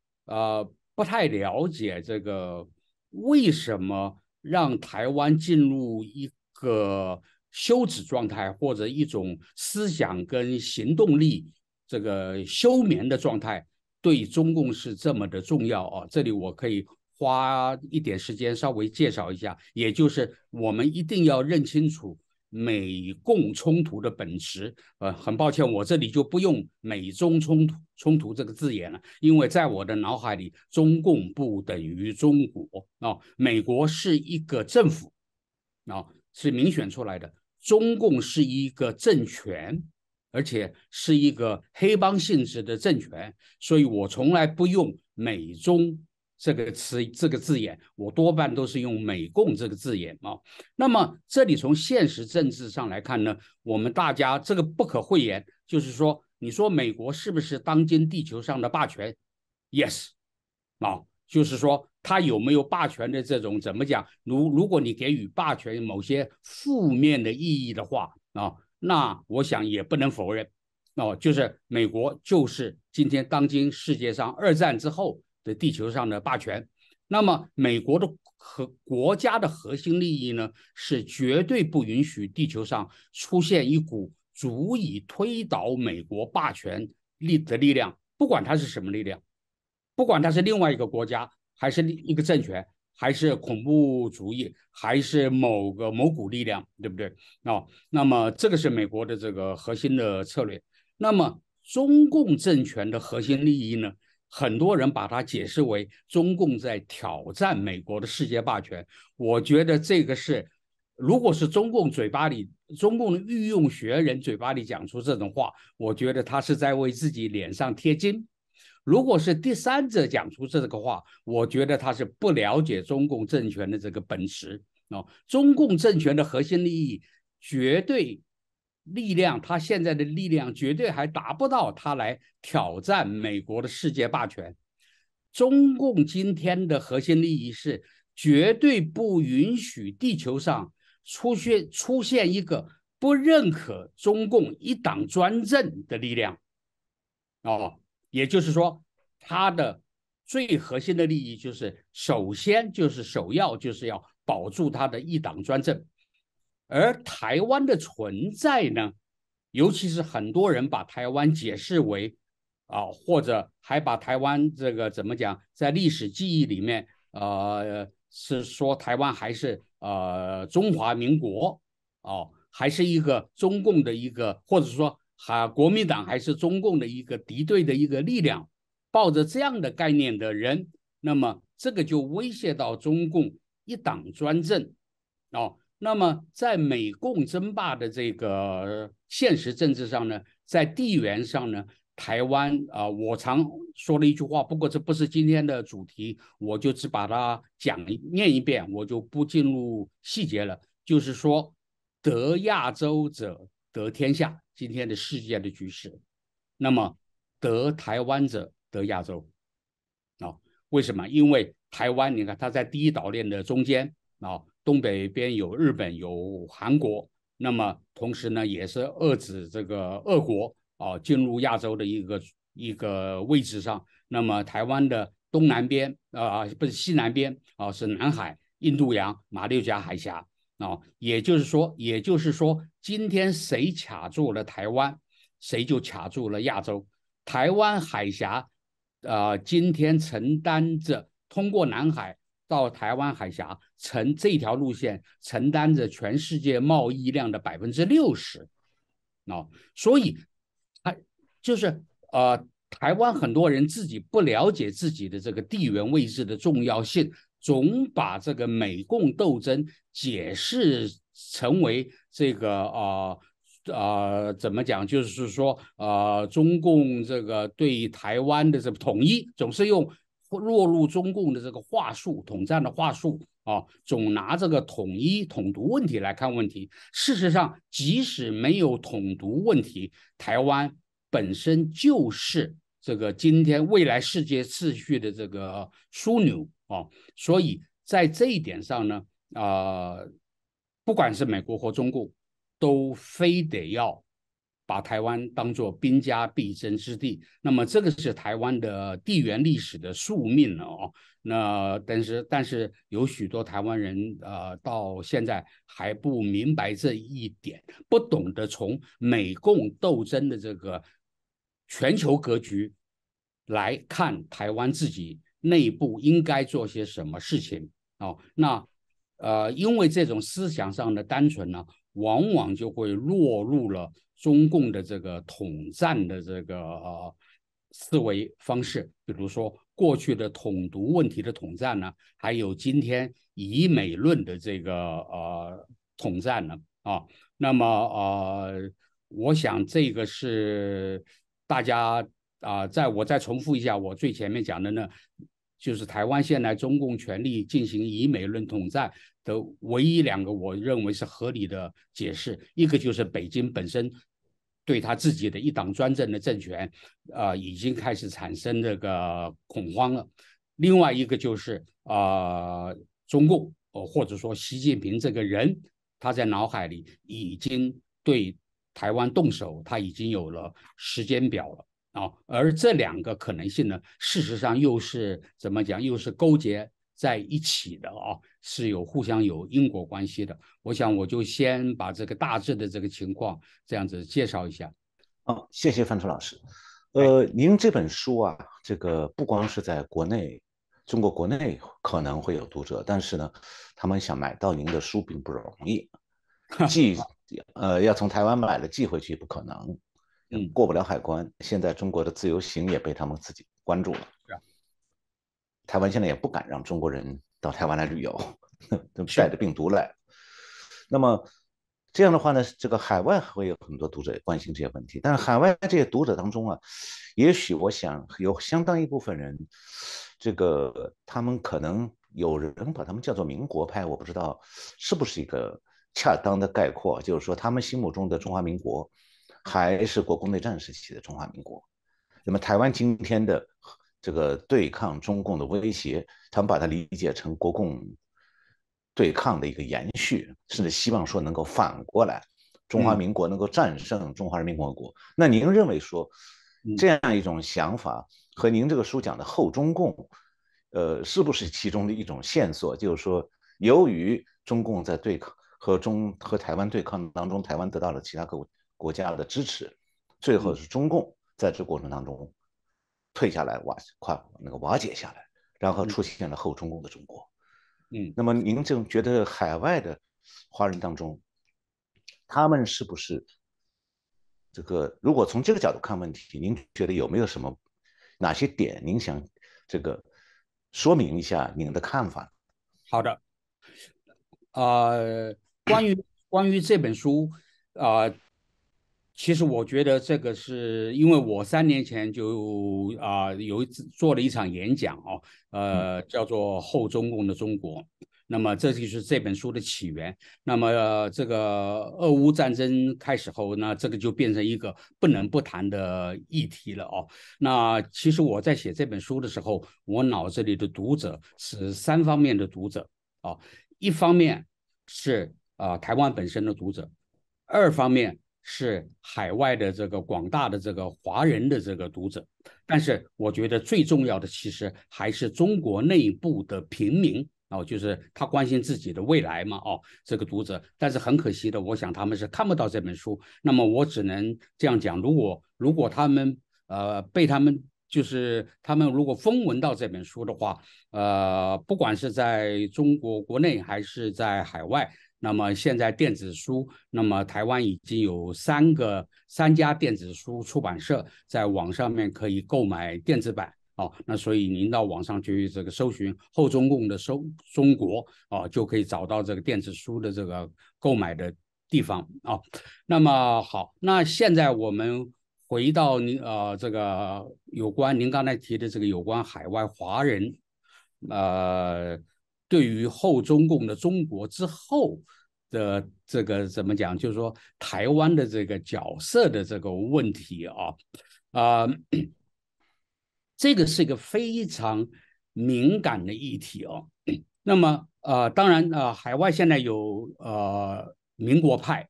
不太了解这个为什么让台湾进入一个。休止状态或者一种思想跟行动力这个休眠的状态，对中共是这么的重要这里我可以花一点时间稍微介绍一下，也就是我们一定要认清楚美共冲突的本质。很抱歉，我这里就不用美中冲突这个字眼了，因为在我的脑海里，中共不等于中国美国是一个政府是民选出来的。中共是一个政权，而且是一个黑帮性质的政权，所以我从来不用美中这个字眼，我多半都是用美共这个字眼那么这里从现实政治上来看呢，我们大家这个不可讳言，就是说，你说美国是不是当今地球上的霸权 ？Yes， 就是说。他有没有霸权的这种怎么讲？如果你给予霸权某些负面的意义的话那我想也不能否认就是美国就是当今世界上2战之后的地球上的霸权。那么美国的国家的核心利益呢，是绝对不允许地球上出现一股足以推倒美国霸权的力量，不管它是什么力量，不管它是另外一个国家。还是一个政权，还是恐怖主义，还是某股力量，对不对那么这个是美国的这个核心的策略。那么中共政权的核心利益呢，很多人把它解释为中共在挑战美国的世界霸权。我觉得这个是，如果是中共的御用学人嘴巴里讲出这种话，我觉得他是在为自己脸上贴金。如果是第三者讲出这个话，我觉得他是不了解中共政权的这个本质中共政权的核心利益绝对力量，他现在的力量绝对还达不到他来挑战美国的世界霸权。中共今天的核心利益是绝对不允许地球上出现一个不认可中共一党专政的力量也就是说，它的最核心的利益就是首要就是要保住它的一党专政。而台湾的存在呢，尤其是很多人把台湾解释为或者还把台湾这个怎么讲，在历史记忆里面是说台湾还是中华民国还是一个中共的一个，或者说国民党还是中共的一个敌对的一个力量，抱着这样的概念的人，那么这个就威胁到中共一党专政那么在美共争霸的这个现实政治上呢，在地缘上呢，台湾我常说了一句话，不过这不是今天的主题，我就只把它念一遍，我就不进入细节了。就是说，得亚洲者得天下，今天的世界的局势。那么得台湾者得亚洲为什么？因为台湾你看它在第一岛链的中间东北边有日本有韩国，那么同时呢也是遏制这个俄国进入亚洲的一个位置上。那么台湾的东南边不是西南边是南海、印度洋、马六甲海峡也就是说今天谁卡住了台湾，谁就卡住了亚洲。台湾海峡今天承担着通过南海到台湾海峡这条路线承担着全世界贸易量的60%所以就是台湾很多人自己不了解自己的这个地缘位置的重要性，总把这个美共斗争解释成为这个怎么讲？就是说中共这个对台湾的这个统一，总是落入中共的这个话术，统战的话术总拿这个统一统独问题来看问题。事实上，即使没有统独问题，台湾本身就是这个今天未来世界秩序的这个枢纽所以在这一点上呢，不管是美国或中共，都非得要把台湾当作兵家必争之地。那么这个是台湾的地缘历史的宿命那但是有许多台湾人到现在还不明白这一点，不懂得从美共斗争的这个全球格局来看台湾自己内部应该做些什么事情那因为这种思想上的单纯呢，往往就会落入了中共的这个统战的这个思维方式，比如说过去的统独问题的统战呢，还有今天以美论的这个统战呢那么我想这个是大家我再重复一下我最前面讲的呢，就是台湾现在中共权力进行以美论统战的唯一2个我认为是合理的解释，一个就是北京本身对他自己的一党专政的政权已经开始产生这个恐慌了，另外一个就是中共或者说习近平这个人，他在脑海里已经对台湾动手，他已经有了时间表了而这2个可能性呢，事实上又是怎么讲？又是勾结在一起的是互相有因果关系的。我想我就先把这个大致的这个情况这样子介绍一下。谢谢范楚老师。您这本书这个不光是在国内，中国国内可能会有读者，但是呢，他们想买到您的书并不容易，要从台湾买了寄回去不可能。过不了海关，现在中国的自由行也被他们自己关住了。台湾现在也不敢让中国人到台湾来旅游，带着病毒来。那么这样的话呢，这个海外会有很多读者关心这些问题，但是海外这些读者当中也许我想有相当一部分人，这个他们可能有人把他们叫做民国派，我不知道是不是一个恰当的概括，就是说他们心目中的中华民国还是国共内战时期的中华民国。那么台湾今天的这个对抗中共的威胁，他们把它理解成国共对抗的一个延续，甚至希望说能够反过来，中华民国能够战胜中华人民共和国。那您认为说这样一种想法和您这个书讲的后中共，是不是其中的一种线索？就是说，由于中共在对抗和台湾对抗当中，台湾得到了其他各国家的支持，最后是中共在这过程当中退下来，瓦解下来，然后出现了后中共的中国。那么您就觉得海外的华人当中，他们是不是这个？如果从这个角度看问题，您觉得有没有哪些点您想这个说明一下您的看法？好的，关于这本书其实我觉得这个是因为我3年前就有一次做了一场演讲叫做后中共的中国，那么这就是这本书的起源。那么这个俄乌战争开始后，那这个就变成一个不能不谈的议题了那其实我在写这本书的时候，我脑子里的读者是3方面的读者一方面是台湾本身的读者，2方面是海外的这个广大的这个华人的这个读者，但是我觉得最重要的其实还是中国内部的平民就是他关心自己的未来嘛这个读者，但是很可惜的，我想他们是看不到这本书。那么我只能这样讲，如果他们被他们就是他们如果风闻到这本书的话，不管是在中国国内还是在海外。那么现在电子书，那么台湾已经有3家电子书出版社在网上面可以购买电子版那所以您到网上去这个搜寻后中共的中国就可以找到这个电子书的这个购买的地方那么好，那现在我们回到这个有关您刚才提的这个有关海外华人对于后中共的中国之后的这个怎么讲，就是说台湾的这个角色的这个问题这个是一个非常敏感的议题那么当然海外现在有民国派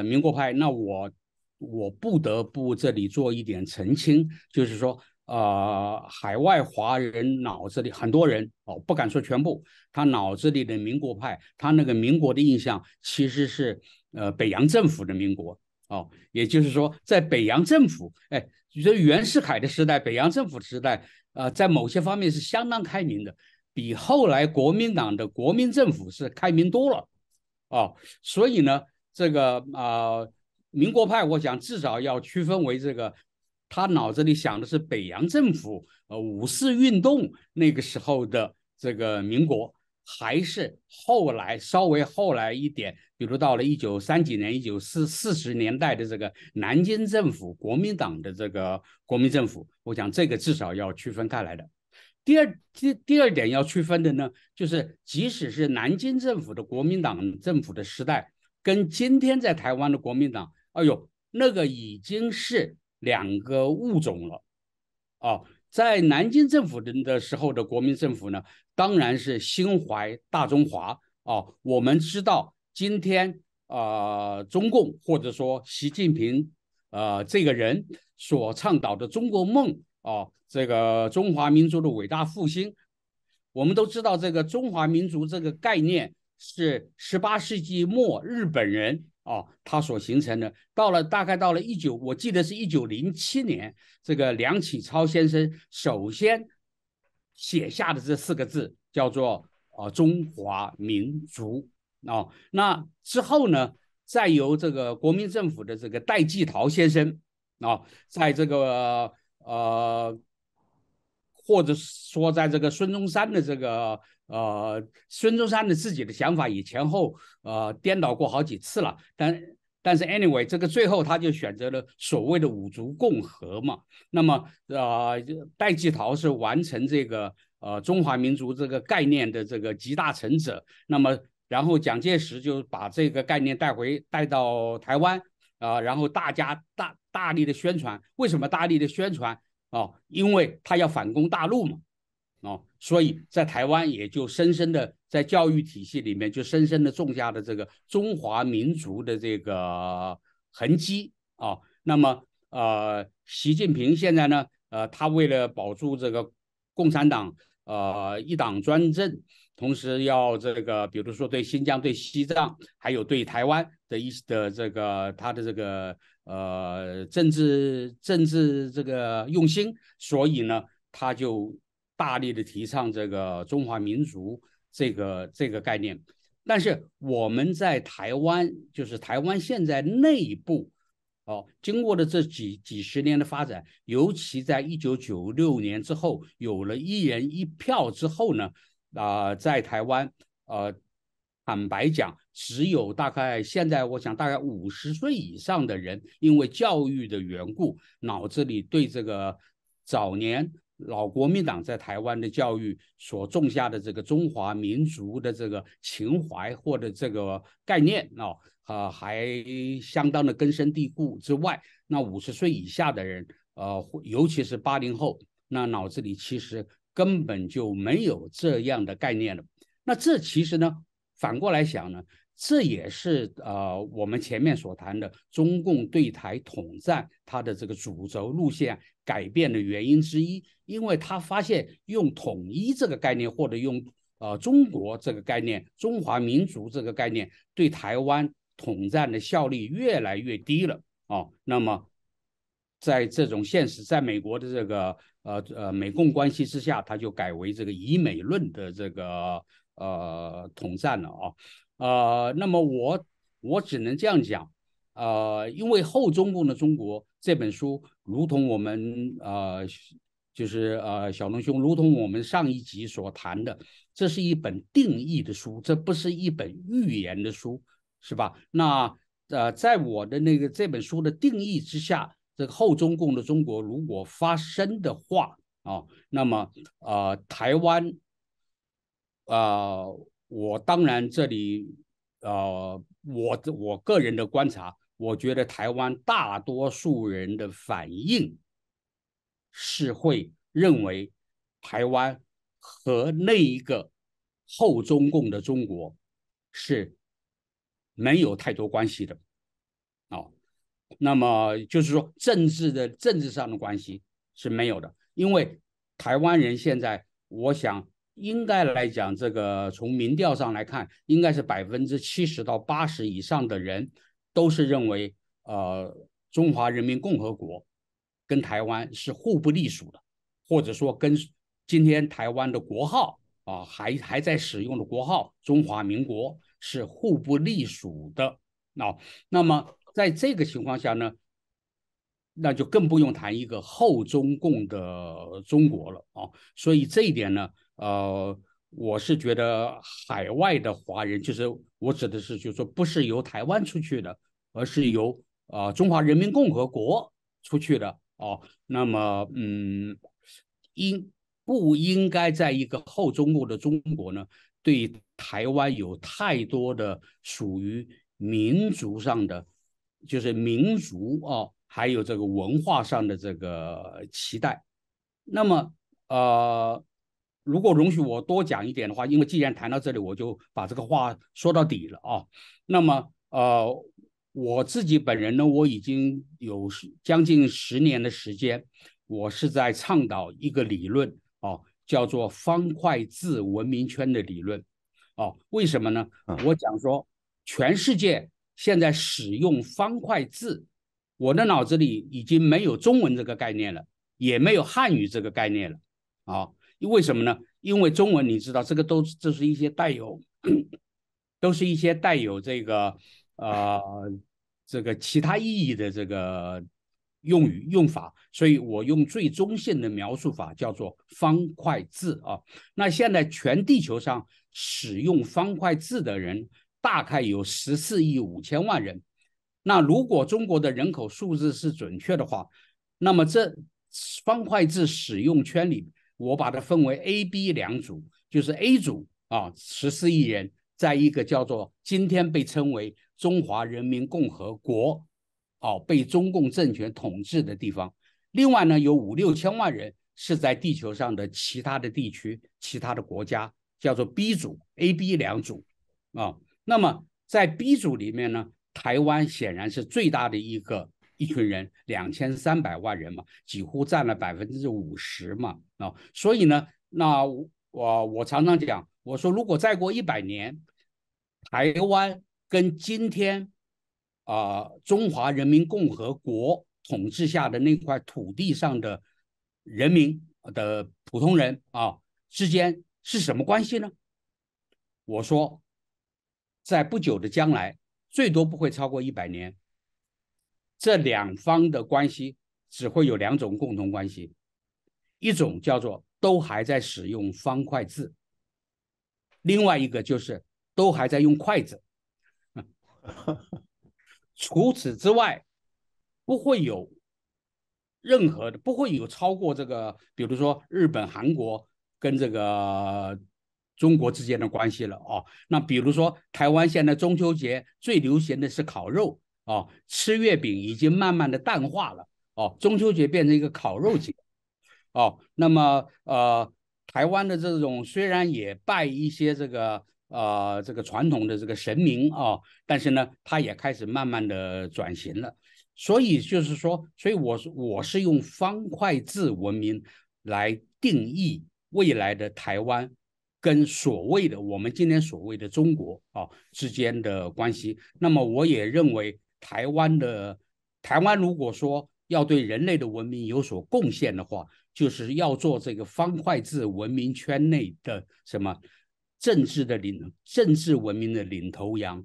民国派，那我不得不这里做一点澄清，就是说海外华人脑子里很多人不敢说全部，他脑子里的民国派，他那个民国的印象其实是北洋政府的民国也就是说在北洋政府就是袁世凯的时代，北洋政府的时代在某些方面是相当开明的，比后来国民党的国民政府是开明多了所以呢这个民国派我想至少要区分为这个他脑子里想的是北洋政府5·4运动那个时候的这个民国，还是后来稍微后来一点，比如到了1930几年1940年代的这个南京政府国民党的这个国民政府，我想这个至少要区分开来的。第二点要区分的呢，就是即使是南京政府的国民党政府的时代，跟今天在台湾的国民党那个已经是2个物种了在南京政府的时候的国民政府呢，当然是心怀大中华我们知道今天中共或者说习近平这个人所倡导的中国梦这个中华民族的伟大复兴，我们都知道这个中华民族这个概念是18世纪末日本人他所形成的，大概到了我记得是1907年，这个梁启超先生首先写下的这4个字叫做中华民族那之后呢，再由这个国民政府的这个戴季陶先生在这个或者说在这个孙中山的这个孙中山的自己的想法也前后颠倒过好几次了，但是 anyway 这个最后他就选择了所谓的五族共和嘛。那么戴季陶是完成这个中华民族这个概念的这个集大成者，那么然后蒋介石就把这个概念带到台湾然后大家大力的宣传。为什么大力的宣传因为他要反攻大陆嘛所以在台湾也就深深的在教育体系里面就深深的种下了这个中华民族的这个痕迹那么习近平现在呢他为了保住这个共产党一党专政，同时要这个比如说对新疆对西藏还有对台湾的这个他的这个政治这个用心，所以呢他就大力的提倡这个中华民族这个概念。但是我们在台湾，就是台湾现在内部经过了这几十年的发展，尤其在1996年之后有了1人1票之后呢在台湾坦白讲只有大概现在我想大概50岁以上的人，因为教育的缘故，脑子里对这个早年老国民党在台湾的教育所种下的这个中华民族的这个情怀或者这个概念还相当的根深蒂固之外，那50岁以下的人，尤其是80后，那脑子里其实根本就没有这样的概念了。那这其实呢，反过来想呢，这也是我们前面所谈的中共对台统战它的这个主轴路线改变的原因之一，因为他发现用统一这个概念或者用中国这个概念、中华民族这个概念对台湾统战的效力越来越低了那么在这种现实，在美国的这个美共关系之下，他就改为这个以美论的这个统战了那么我只能这样讲，因为后中共的中国这本书，如同我们就是小龙兄，如同我们上一集所谈的，这是一本定义的书，这不是一本预言的书，是吧？那在我的那个这本书的定义之下，这个后中共的中国如果发生的话那么台湾我当然这里我个人的观察，我觉得台湾大多数人的反应是会认为台湾和那一个后中共的中国是没有太多关系的那么就是说政治上的关系是没有的，因为台湾人现在我想应该来讲，这个从民调上来看，应该是70%到80%以上的人都是认为中华人民共和国跟台湾是互不隶属的，或者说跟今天台湾的国号还在使用的国号中华民国是互不隶属的那么在这个情况下呢，那就更不用谈一个后中共的中国了所以这一点呢我是觉得海外的华人，就是我指的是就是说不是由台湾出去的，而是由中华人民共和国出去的那么不应该在一个后中共的中国呢，对台湾有太多的属于民族上的，就是民族还有这个文化上的这个期待。那么如果容许我多讲一点的话，因为既然谈到这里，我就把这个话说到底了那么我自己本人呢，我已经有将近10年的时间，我是在倡导一个理论叫做方块字文明圈的理论为什么呢？我讲说全世界现在使用方块字，我的脑子里已经没有中文这个概念了，也没有汉语这个概念了为什么呢？因为中文你知道，这是一些带有都是一些带有这个其他意义的这个用法，所以我用最中性的描述法叫做方块字那现在全地球上使用方块字的人大概有14亿5千万人。那如果中国的人口数字是准确的话，那么这方块字使用圈里，我把它分为 A、B 两组，就是 A 组14亿人，在一个叫做今天被称为中华人民共和国被中共政权统治的地方。另外呢，有5、6千万人是在地球上的其他的地区、其他的国家，叫做 B 组 A、B 两组那么在 B 组里面呢，台湾显然是最大的一群人，2300万人嘛，几乎占了50%嘛所以呢，那我常常讲，我说如果再过100年，台湾跟今天中华人民共和国统治下的那块土地上的人民的普通人之间是什么关系呢？我说在不久的将来，最多不会超过100年，这两方的关系只会有2种共同关系，一种叫做都还在使用方块字，另外一个就是都还在用筷子。除此之外，不会有任何的，不会有超过这个，比如说日本、韩国跟这个中国之间的关系了哦。那比如说台湾现在中秋节最流行的是烤肉哦，吃月饼已经慢慢的淡化了哦，中秋节变成一个烤肉节哦。那么台湾的这种虽然也拜一些这个传统的这个神明哦，但是呢，它也开始慢慢的转型了。所以就是说，所以我是用方块字文明来定义未来的台湾跟所谓的我们今天所谓的中国之间的关系。那么我也认为台湾如果说要对人类的文明有所贡献的话，就是要做这个方块字文明圈内的什么政治文明的领头羊。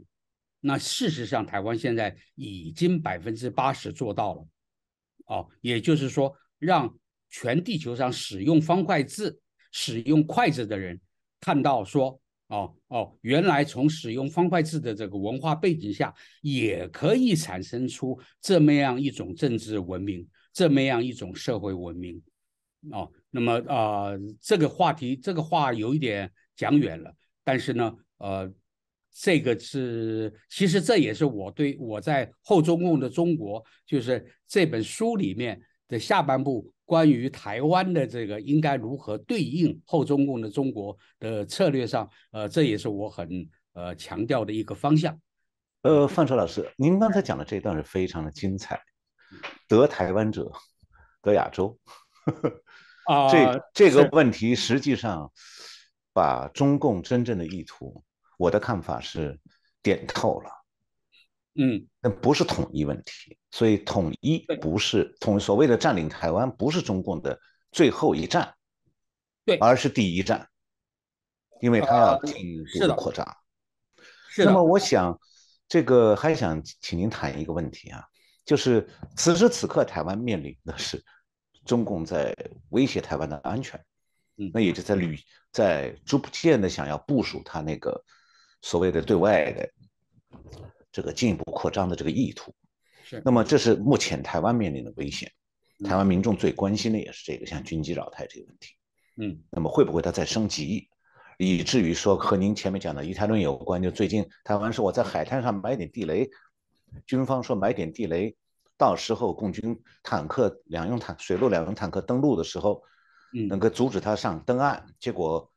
那事实上，台湾现在已经80%做到了，也就是说，让全地球上使用方块字、使用筷子的人看到说，原来从使用方块字的这个文化背景下，也可以产生出这么样一种政治文明，这么样一种社会文明。那么这个话有一点讲远了，但是呢，这个其实这也是我在后中共的中国，就是这本书里面的下半部关于台湾的这个应该如何对应后中共的中国的策略上，这也是我很强调的一个方向。范畴老师，您刚才讲的这一段是非常的精彩，得台湾者得亚洲。这个问题实际上把中共真正的意图，我的看法是点透了。那不是统一问题，所以统一不是所谓的占领台湾，不是中共的最后一战，对，而是第一战，因为他要进一步的扩张。那么我想，这个还想请您谈一个问题啊，就是此时此刻台湾面临的是中共在威胁台湾的安全，那也就在逐渐的想要部署他那个所谓的对外的这个进一步扩张的这个意图。那么这是目前台湾面临的危险，台湾民众最关心的也是这个像军机扰台这个问题。那么会不会它再升级，以至于说和您前面讲的一台论有关？就最近台湾说我在海滩上买点地雷，军方说买点地雷，到时候共军坦克水陆两用坦克登陆的时候，能够阻止他上登岸。结果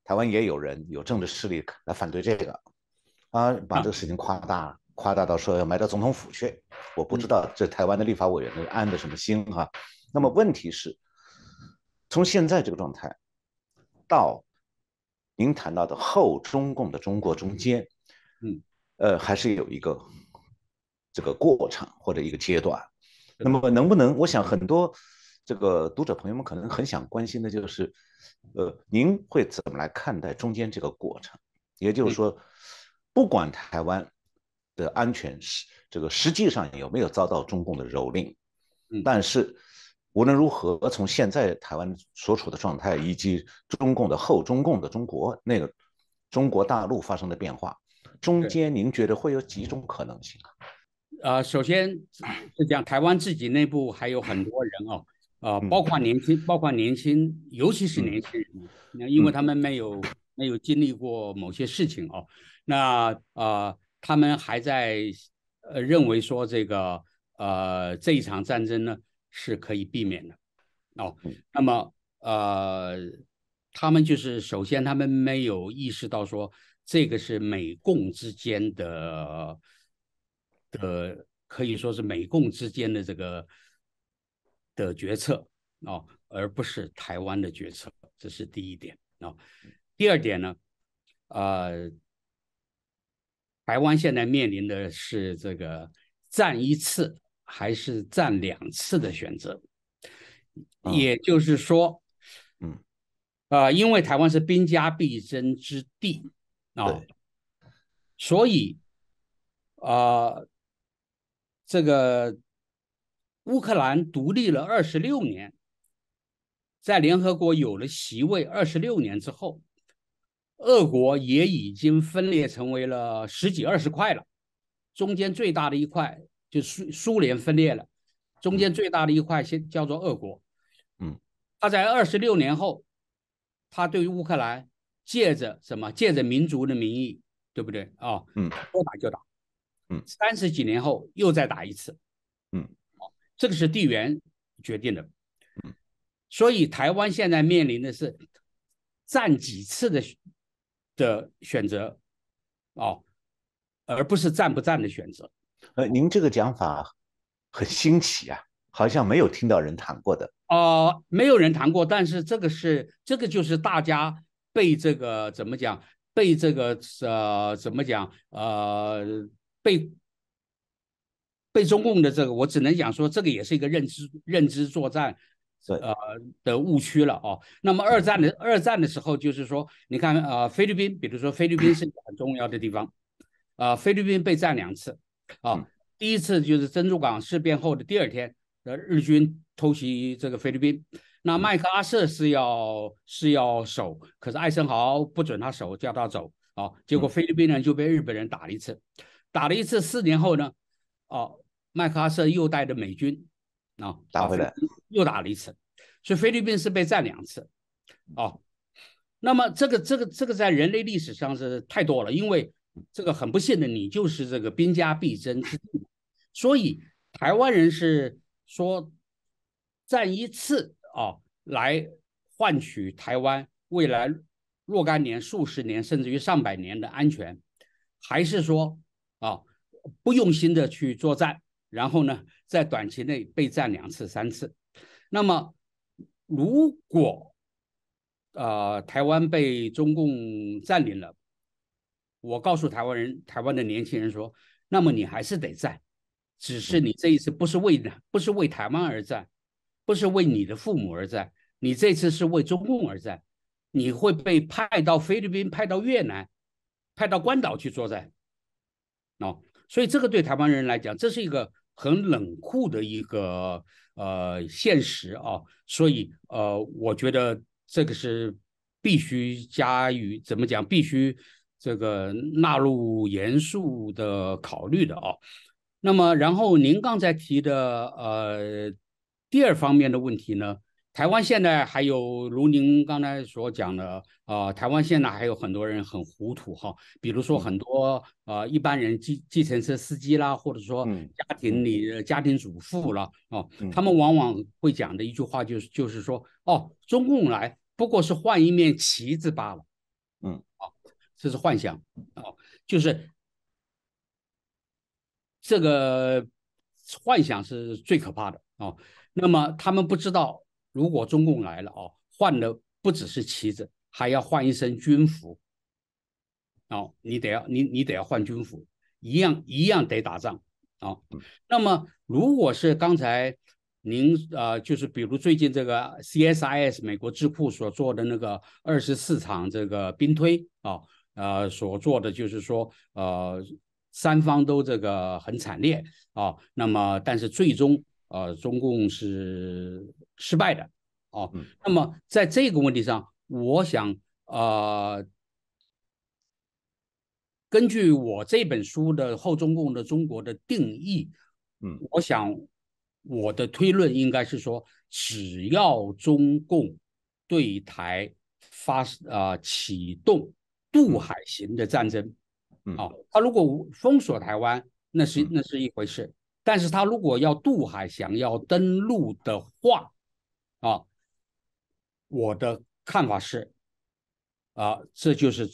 台湾也有政治势力来反对这个，把这个事情夸大到说要埋到总统府去。我不知道这台湾的立法委员安的什么心哈。那么问题是，从现在这个状态到您谈到的后中共的中国中间，还是有一个这个过程或者一个阶段。那么能不能，我想很多这个读者朋友们可能很想关心的就是，您会怎么来看待中间这个过程？也就是说，不管台湾的安全这个实际上有没有遭到中共的蹂躏，但是无论如何，从现在台湾所处的状态，以及中共的后中共的中国那个中国大陆发生的变化，中间您觉得会有几种可能性啊？首先是讲台湾自己内部还有很多人包括年轻，尤其是年轻人，因为他们没有经历过某些事情那他们还在认为说这一场战争呢是可以避免的那么他们就是首先他们没有意识到说这个是美共之间的可以说是美共之间的这个的决策而不是台湾的决策，这是第一点第二点呢台湾现在面临的是这个战一次还是战2次的选择，也就是说因为台湾是兵家必争之地所以这个乌克兰独立了26年，在联合国有了席位26年之后，俄国也已经分裂成为了10几20块了中间最大的一块就苏联分裂了，中间最大的一块先叫做俄国。他在26年后，他对乌克兰借着什么？借着民族的名义，对不对啊？说打就打。30几年后又再打一次。这个是地缘决定的。所以台湾现在面临的是战几次的选择，而不是战不战的选择。您这个讲法很新奇啊，好像没有听到人谈过的。没有人谈过，但是这个就是大家被这个怎么讲？被这个怎么讲？被中共的这个，我只能讲说，这个也是一个认知作战的误区了哦。那么二战的时候，就是说，你看菲律宾，比如说菲律宾是一个很重要的地方，菲律宾被占2次第一次就是珍珠港事变后的第2天，日军偷袭这个菲律宾。那麦克阿瑟是要守，可是艾森豪不准他守，叫他走结果菲律宾人就被日本人打了一次，4年后呢，麦克阿瑟又带着美军打回来，又打了一次，所以菲律宾是被占2次那么这个在人类历史上是太多了，因为这个很不幸的，你就是这个兵家必争之地，所以台湾人是说占一次来换取台湾未来若干年、数十年甚至于上百年的安全，还是说不用心的去作战，然后呢在短期内被占2次、3次？那么如果台湾被中共占领了，我告诉台湾的年轻人说，那么你还是得战，只是你这一次不是为台湾而战，不是为你的父母而战，你这次是为中共而战，你会被派到菲律宾、派到越南、派到关岛去作战所以这个对台湾人来讲，这是一个很冷酷的一个现实所以我觉得这个是必须加以怎么讲，必须这个纳入严肃的考虑的那么然后您刚才提的第2方面的问题呢，台湾现在还有如您刚才所讲的台湾现在还有很多人很糊涂比如说很多一般人计程车司机啦，或者说家庭主妇啦他们往往会讲的一句话就是说中共来不过是换一面旗子罢了这是幻想就是这个幻想是最可怕的那么他们不知道，如果中共来了换的不只是旗子，还要换一身军服你得要换军服，一样得打仗那么如果是刚才您就是比如最近这个 CSIS 美国智库所做的那个24场这个兵推所做的就是说3方都这个很惨烈那么但是最终中共是失败的那么在这个问题上，我想根据我这本书的后中共的中国的定义我想我的推论应该是说，只要中共对台启动渡海型的战争他如果封锁台湾那是一回事，但是他如果要渡海想要登陆的话我的看法是这就是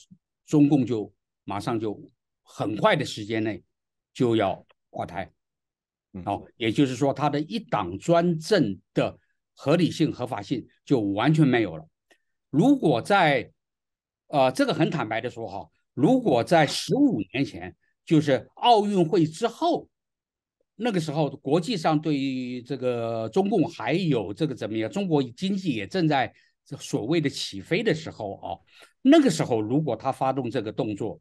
中共就马上就很快的时间内就要垮台也就是说他的一党专政的合理性合法性就完全没有了。如果在这个很坦白的说如果在15年前，就是奥运会之后，那个时候国际上对于这个中共还有这个怎么样，中国经济也正在所谓的起飞的时候那个时候如果他发动这个动作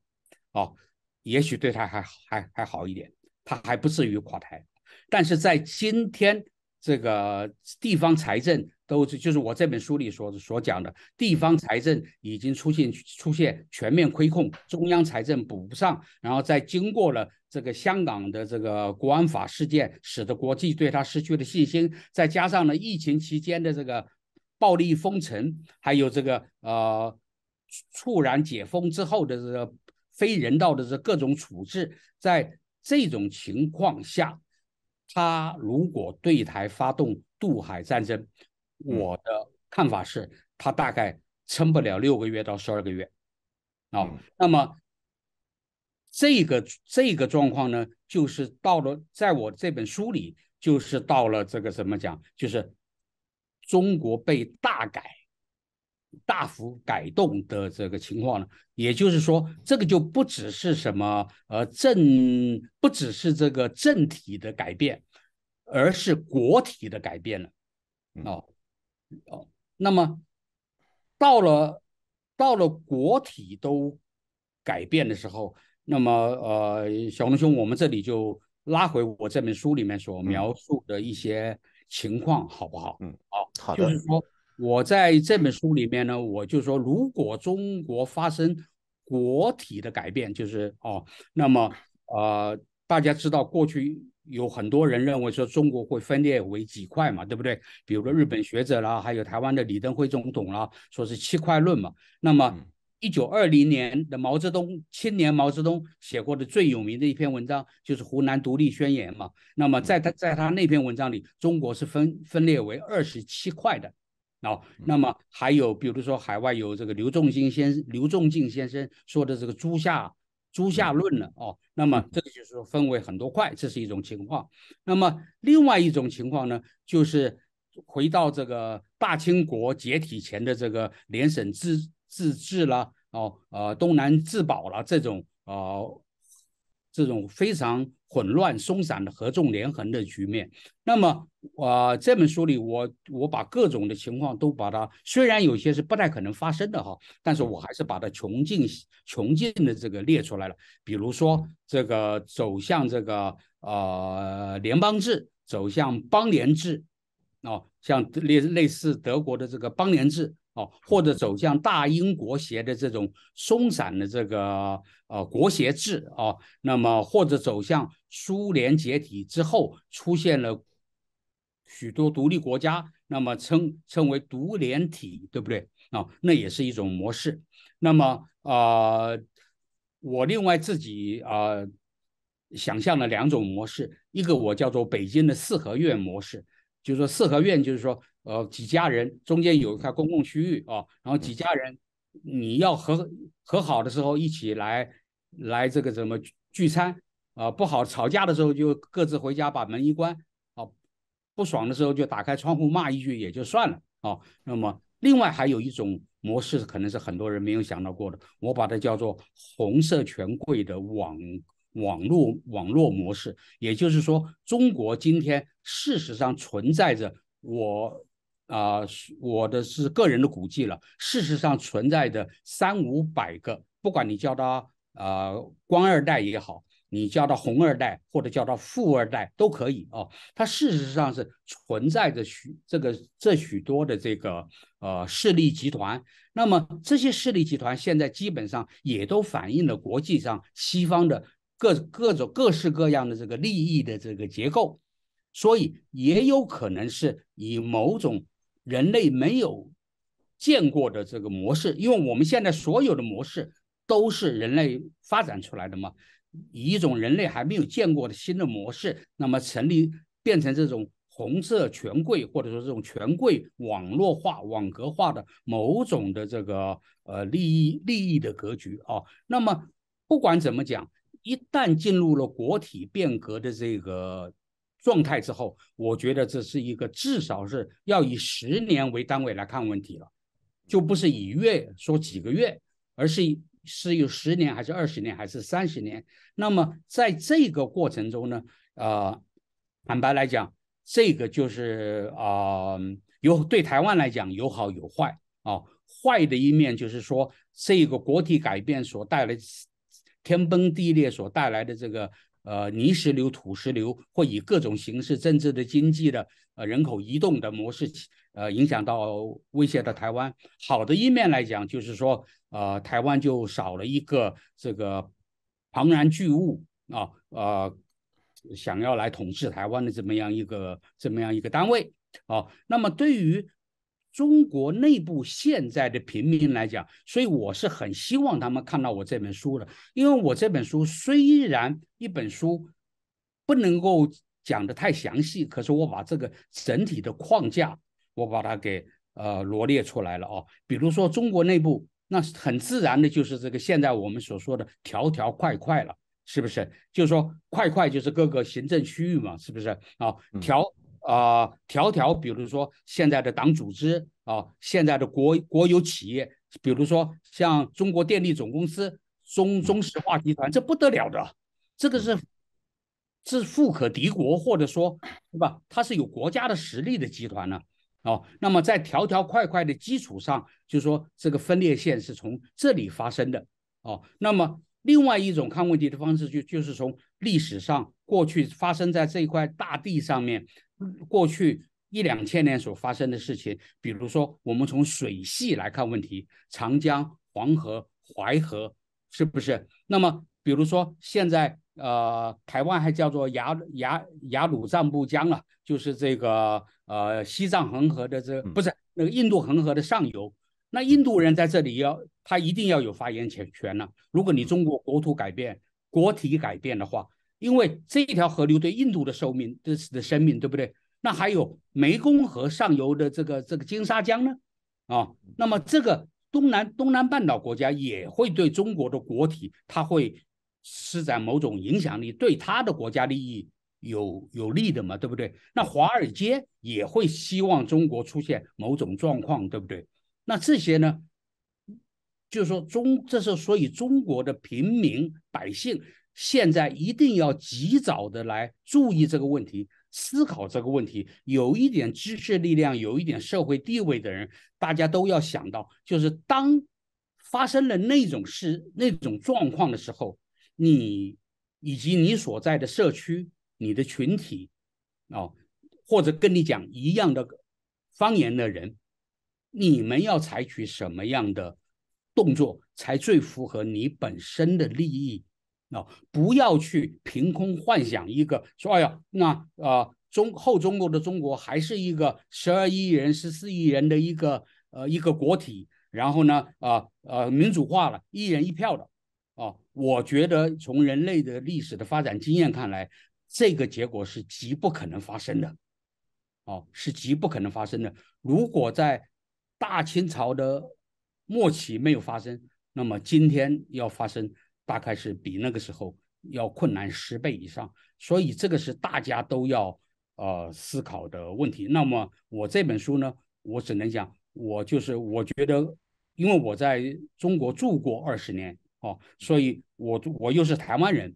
也许对他还好一点，他还不至于垮台。但是在今天这个地方财政都是就是我这本书里所讲的，地方财政已经出现全面亏空，中央财政补不上，然后再经过了这个香港的这个国安法事件，使得国际对他失去了信心，再加上呢疫情期间的这个暴力封城，还有这个猝然解封之后的这个非人道的这各种处置，在这种情况下，他如果对台发动渡海战争，我的看法是，他大概撑不了6个月到12个月。那么这个状况呢，就是到了在我这本书里，就是到了这个怎么讲，就是中国被大幅改动的这个情况呢，也就是说，这个就不只是什么不只是这个政体的改变，而是国体的改变了。那么到了国体都改变的时候，那么小龙兄，我们这里就拉回我这本书里面所描述的一些情况，好不好？好的。就是说我在这本书里面呢，我就说，如果中国发生国体的改变，就是那么大家知道过去有很多人认为说中国会分裂为几块嘛，对不对？比如说日本学者啦，还有台湾的李登辉总统啦，说是7块论嘛。那么1920年的青年毛泽东写过的最有名的一篇文章就是湖南独立宣言嘛。那么在他那篇文章里，中国是分裂为27块的。那么还有比如说海外有这个刘仲敬先生说的这个朱夏论了那么这个就是说分为很多块，这是一种情况。那么另外一种情况呢，就是回到这个大清国解体前的这个联省自治啦，东南自保啦，这种非常混乱松散的合纵连横的局面。那么这本书里我把各种的情况都把它，虽然有些是不太可能发生的但是我还是把它穷尽的这个列出来了。比如说这个走向这个联邦制，走向邦联制像类似德国的这个邦联制或者走向大英国协的这种松散的这个国协制那么或者走向苏联解体之后出现了许多独立国家，那么称为独联体，对不对那也是一种模式。那么我另外自己想象了2种模式，一个我叫做北京的4合院模式，就是说4合院就是说几家人中间有一块公共区域然后几家人你要和好的时候一起来这个怎么聚餐不好吵架的时候就各自回家把门一关不爽的时候就打开窗户骂一句也就算了那么另外还有一种模式可能是很多人没有想到过的，我把它叫做红色权贵的网络模式。也就是说，中国今天事实上存在着我的是个人的估计了，事实上存在着300-500个，不管你叫他官二代也好，你叫他红二代或者叫他富二代都可以它事实上是存在着许多的这个势力集团。那么这些势力集团现在基本上也都反映了国际上西方的各式各样的这个利益的这个结构，所以也有可能是以某种人类没有见过的这个模式，因为我们现在所有的模式都是人类发展出来的嘛，以一种人类还没有见过的新的模式，那么变成这种红色权贵或者说这种权贵网络化网格化的某种的这个利益的格局那么不管怎么讲，一旦进入了国体变革的这个状态之后，我觉得这是一个至少是要以10年为单位来看问题了，就不是以月说几个月，而是有10年还是20年还是30年。那么在这个过程中呢坦白来讲，这个就是对台湾来讲有好有坏坏的一面就是说，这个国体改变所带来天崩地裂所带来的这个泥石流、土石流，或以各种形式政治的、经济的、人口移动的模式影响到威胁到台湾。好的一面来讲，就是说台湾就少了一个这个庞然巨物想要来统治台湾的这么样一个单位那么对于中国内部现在的平民来讲，所以我是很希望他们看到我这本书的，因为我这本书虽然一本书不能够讲得太详细，可是我把这个整体的框架我把它给罗列出来了比如说中国内部，那很自然的就是这个现在我们所说的条条块块了，是不是？就是说块块就是各个行政区域嘛，是不是条条，比如说现在的党组织现在的国有企业，比如说像中国电力总公司、中石化集团，这不得了的，这个是富可敌国，或者说对吧？它是有国家的实力的集团呢那么在条条块块的基础上，就是说这个分裂线是从这里发生的那么另外一种看问题的方式就是从历史上过去发生在这一块大地上面，过去1-2千年所发生的事情，比如说我们从水系来看问题，长江、黄河、淮河，是不是？那么比如说现在台湾还叫做雅鲁藏布江就是这个西藏恒河的不是那个印度恒河的上游，那印度人在这里他一定要有发言权呢。如果你中国国体改变的话，因为这条河流对印度的生命，对不对？那还有湄公河上游的这个金沙江呢那么这个东南半岛国家也会对中国的国体，它会施展某种影响力，对他的国家利益有利的嘛，对不对？那华尔街也会希望中国出现某种状况，对不对？那这些呢，就是说这是所以中国的平民百姓现在一定要及早的来注意这个问题，思考这个问题。有一点知识力量，有一点社会地位的人，大家都要想到，就是当发生了那种状况的时候，你以及你所在的社区、你的群体或者跟你讲一样的方言的人，你们要采取什么样的动作才最符合你本身的利益不要去凭空幻想一个说哎呀那后中国的中国还是一个12亿人14亿人的一个国体，然后呢民主化了，1人1票的我觉得从人类的历史的发展经验看来，这个结果是极不可能发生的是极不可能发生的。如果在大清朝的末期没有发生，那么今天要发生大概是比那个时候要困难10倍以上，所以这个是大家都要思考的问题。那么我这本书呢，我只能讲，我觉得，因为我在中国住过20年所以我又是台湾人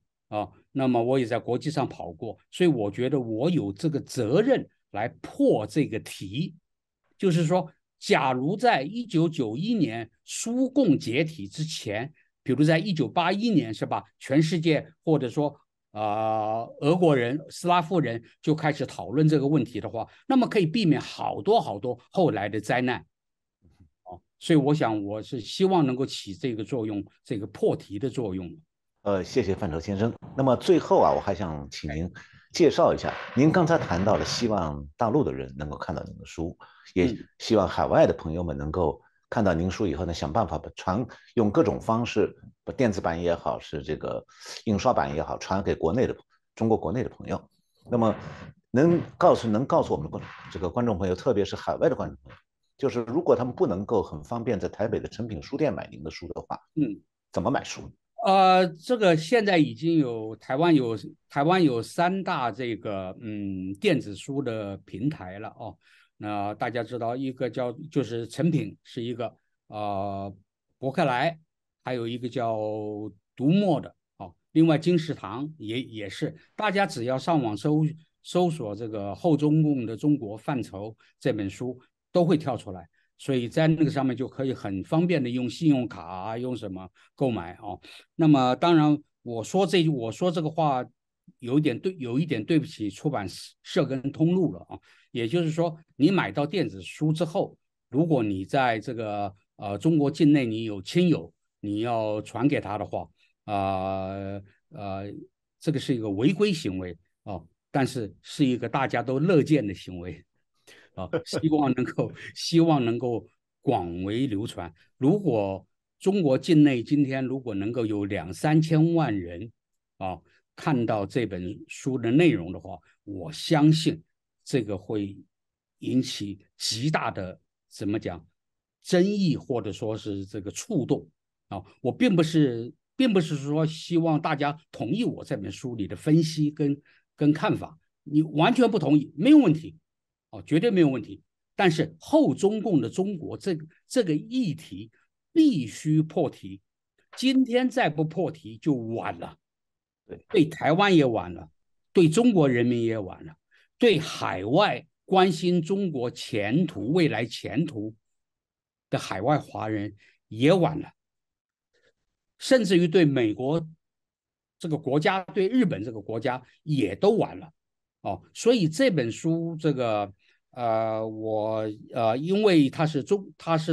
那么我也在国际上跑过，所以我觉得我有这个责任来破这个题，就是说假如在1991年苏共解体之前，比如在1981年是吧，全世界或者说俄国人、斯拉夫人就开始讨论这个问题的话，那么可以避免好多后来的灾难所以我想我是希望能够起这个作用，这个破题的作用。谢谢范畴先生。那么最后我还想请您介绍一下，您刚才谈到了希望大陆的人能够看到您的书，也希望海外的朋友们能够看到您书以后呢，想办法用各种方式，把电子版也好，是这个印刷版也好，传给中国国内的朋友。那么能告诉我们的这个观众朋友，特别是海外的观众朋友，就是如果他们不能够很方便在台北的诚品书店买您的书的话，怎么买书？这个现在已经有台湾有3大这个电子书的平台了那大家知道，一个就是诚品是一个博客来，还有一个叫读墨的另外金石堂也是，大家只要上网搜索这个后中共的中国范畴这本书都会跳出来，所以在那个上面就可以很方便的用信用卡用什么购买那么当然我说这个话有一点对不起出版社跟通路了啊。也就是说，你买到电子书之后，如果你在这个中国境内你有亲友，你要传给他的话，这个是一个违规行为啊，但是是一个大家都乐见的行为啊，希望能够广为流传。如果中国境内今天如果能够有2、3千万人啊看到这本书的内容的话，我相信这个会引起极大的怎么讲争议，或者说是这个触动啊。我并不是说希望大家同意我这本书里的分析跟看法，你完全不同意没有问题哦，绝对没有问题。但是后中共的中国这个议题必须破题，今天再不破题就晚了。对台湾也晚了，对中国人民也晚了，对海外关心中国前途、未来前途的海外华人也晚了，甚至于对美国这个国家、对日本这个国家也都晚了。哦，所以这本书这个因为它是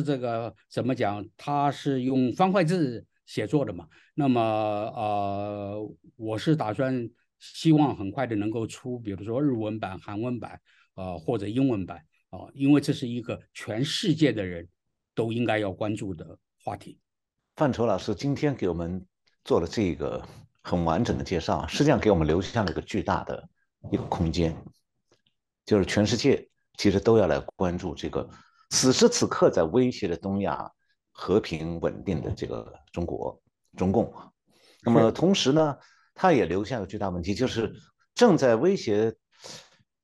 这个怎么讲，它是用方块字写作的嘛，那么我是打算希望很快的能够出，比如说日文版、韩文版或者英文版因为这是一个全世界的人都应该要关注的话题。范畴老师今天给我们做了这个很完整的介绍，实际上给我们留下了一个巨大的一个空间，就是全世界其实都要来关注这个此时此刻在威胁着东亚和平稳定的这个中共。那么同时呢，它也留下了巨大问题，就是正在威胁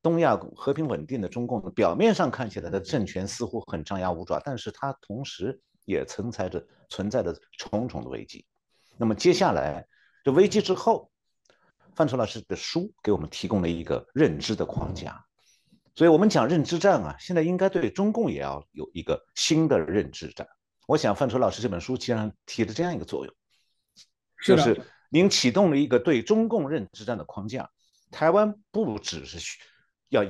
东亚和平稳定的中共，表面上看起来的政权似乎很张牙舞爪，但是它同时也存在着重重的危机。那么接下来这危机之后，范畴老师的书给我们提供了一个认知的框架，所以我们讲认知战啊，现在应该对中共也要有一个新的认知战。我想范畴老师这本书其实提了这样一个作用，就是您启动了一个对中共认知战的框架，台湾不只是要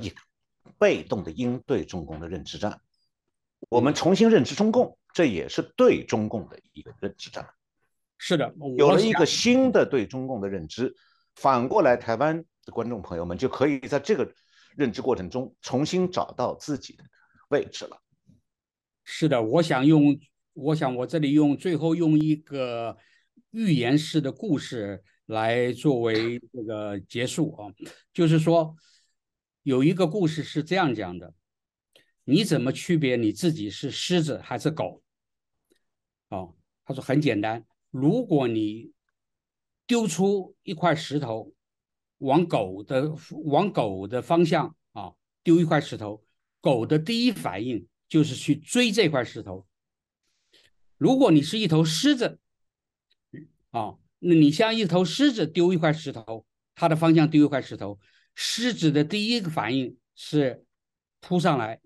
被动的应对中共的认知战，我们重新认知中共，这也是对中共的一个认知战。是的，有了一个新的对中共的认知，反过来台湾的观众朋友们就可以在这个认知过程中重新找到自己的位置了。是的，我想我这里最后用一个寓言式的故事来作为这个结束啊，就是说有一个故事是这样讲的：你怎么区别你自己是狮子还是狗？他说很简单，如果你丢出一块石头往狗的方向丢一块石头，狗的第一反应就是去追这块石头。如果你是一头狮子那你像一头狮子丢一块石头，它的方向丢一块石头，狮子的第一个反应是扑上来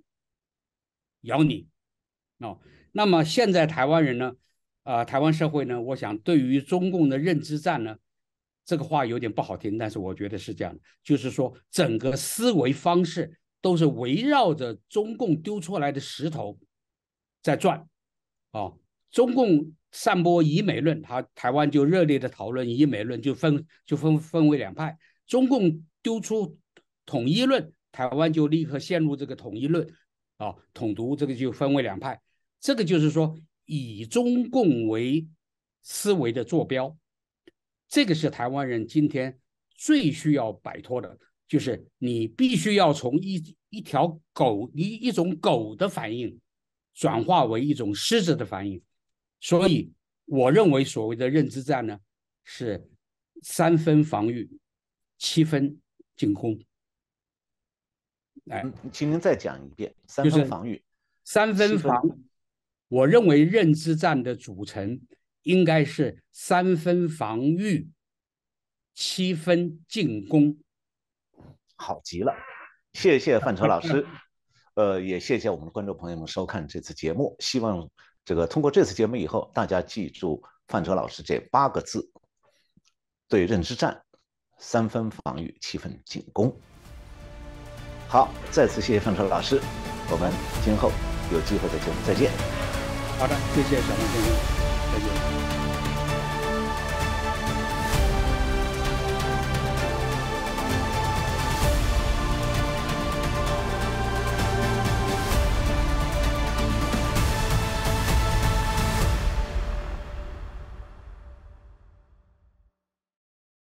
咬你那么现在台湾人呢台湾社会呢，我想对于中共的认知战呢，这个话有点不好听，但是我觉得是这样的，就是说整个思维方式都是围绕着中共丢出来的石头在转中共散播以美论，台湾就热烈的讨论以美论，就分为两派。中共丢出统一论，台湾就立刻陷入这个统一论统独，这个就分为两派。这个就是说以中共为思维的坐标，这个是台湾人今天最需要摆脱的，就是你必须要从一条狗一种狗的反应转化为一种狮子的反应。所以我认为所谓的认知战呢，是3分防御，7分进攻。请您再讲一遍，3分防御，3分防御。我认为认知战的组成应该是3分防御，7分进攻。好极了，谢谢范畴老师，也谢谢我们的观众朋友们收看这次节目。希望通过这次节目以后，大家记住范畴老师这8个字：对认知战3分防御，7分进攻。好，再次谢谢范畴老师，我们今后有机会的节目再见。好的，谢谢小孟先生，再见。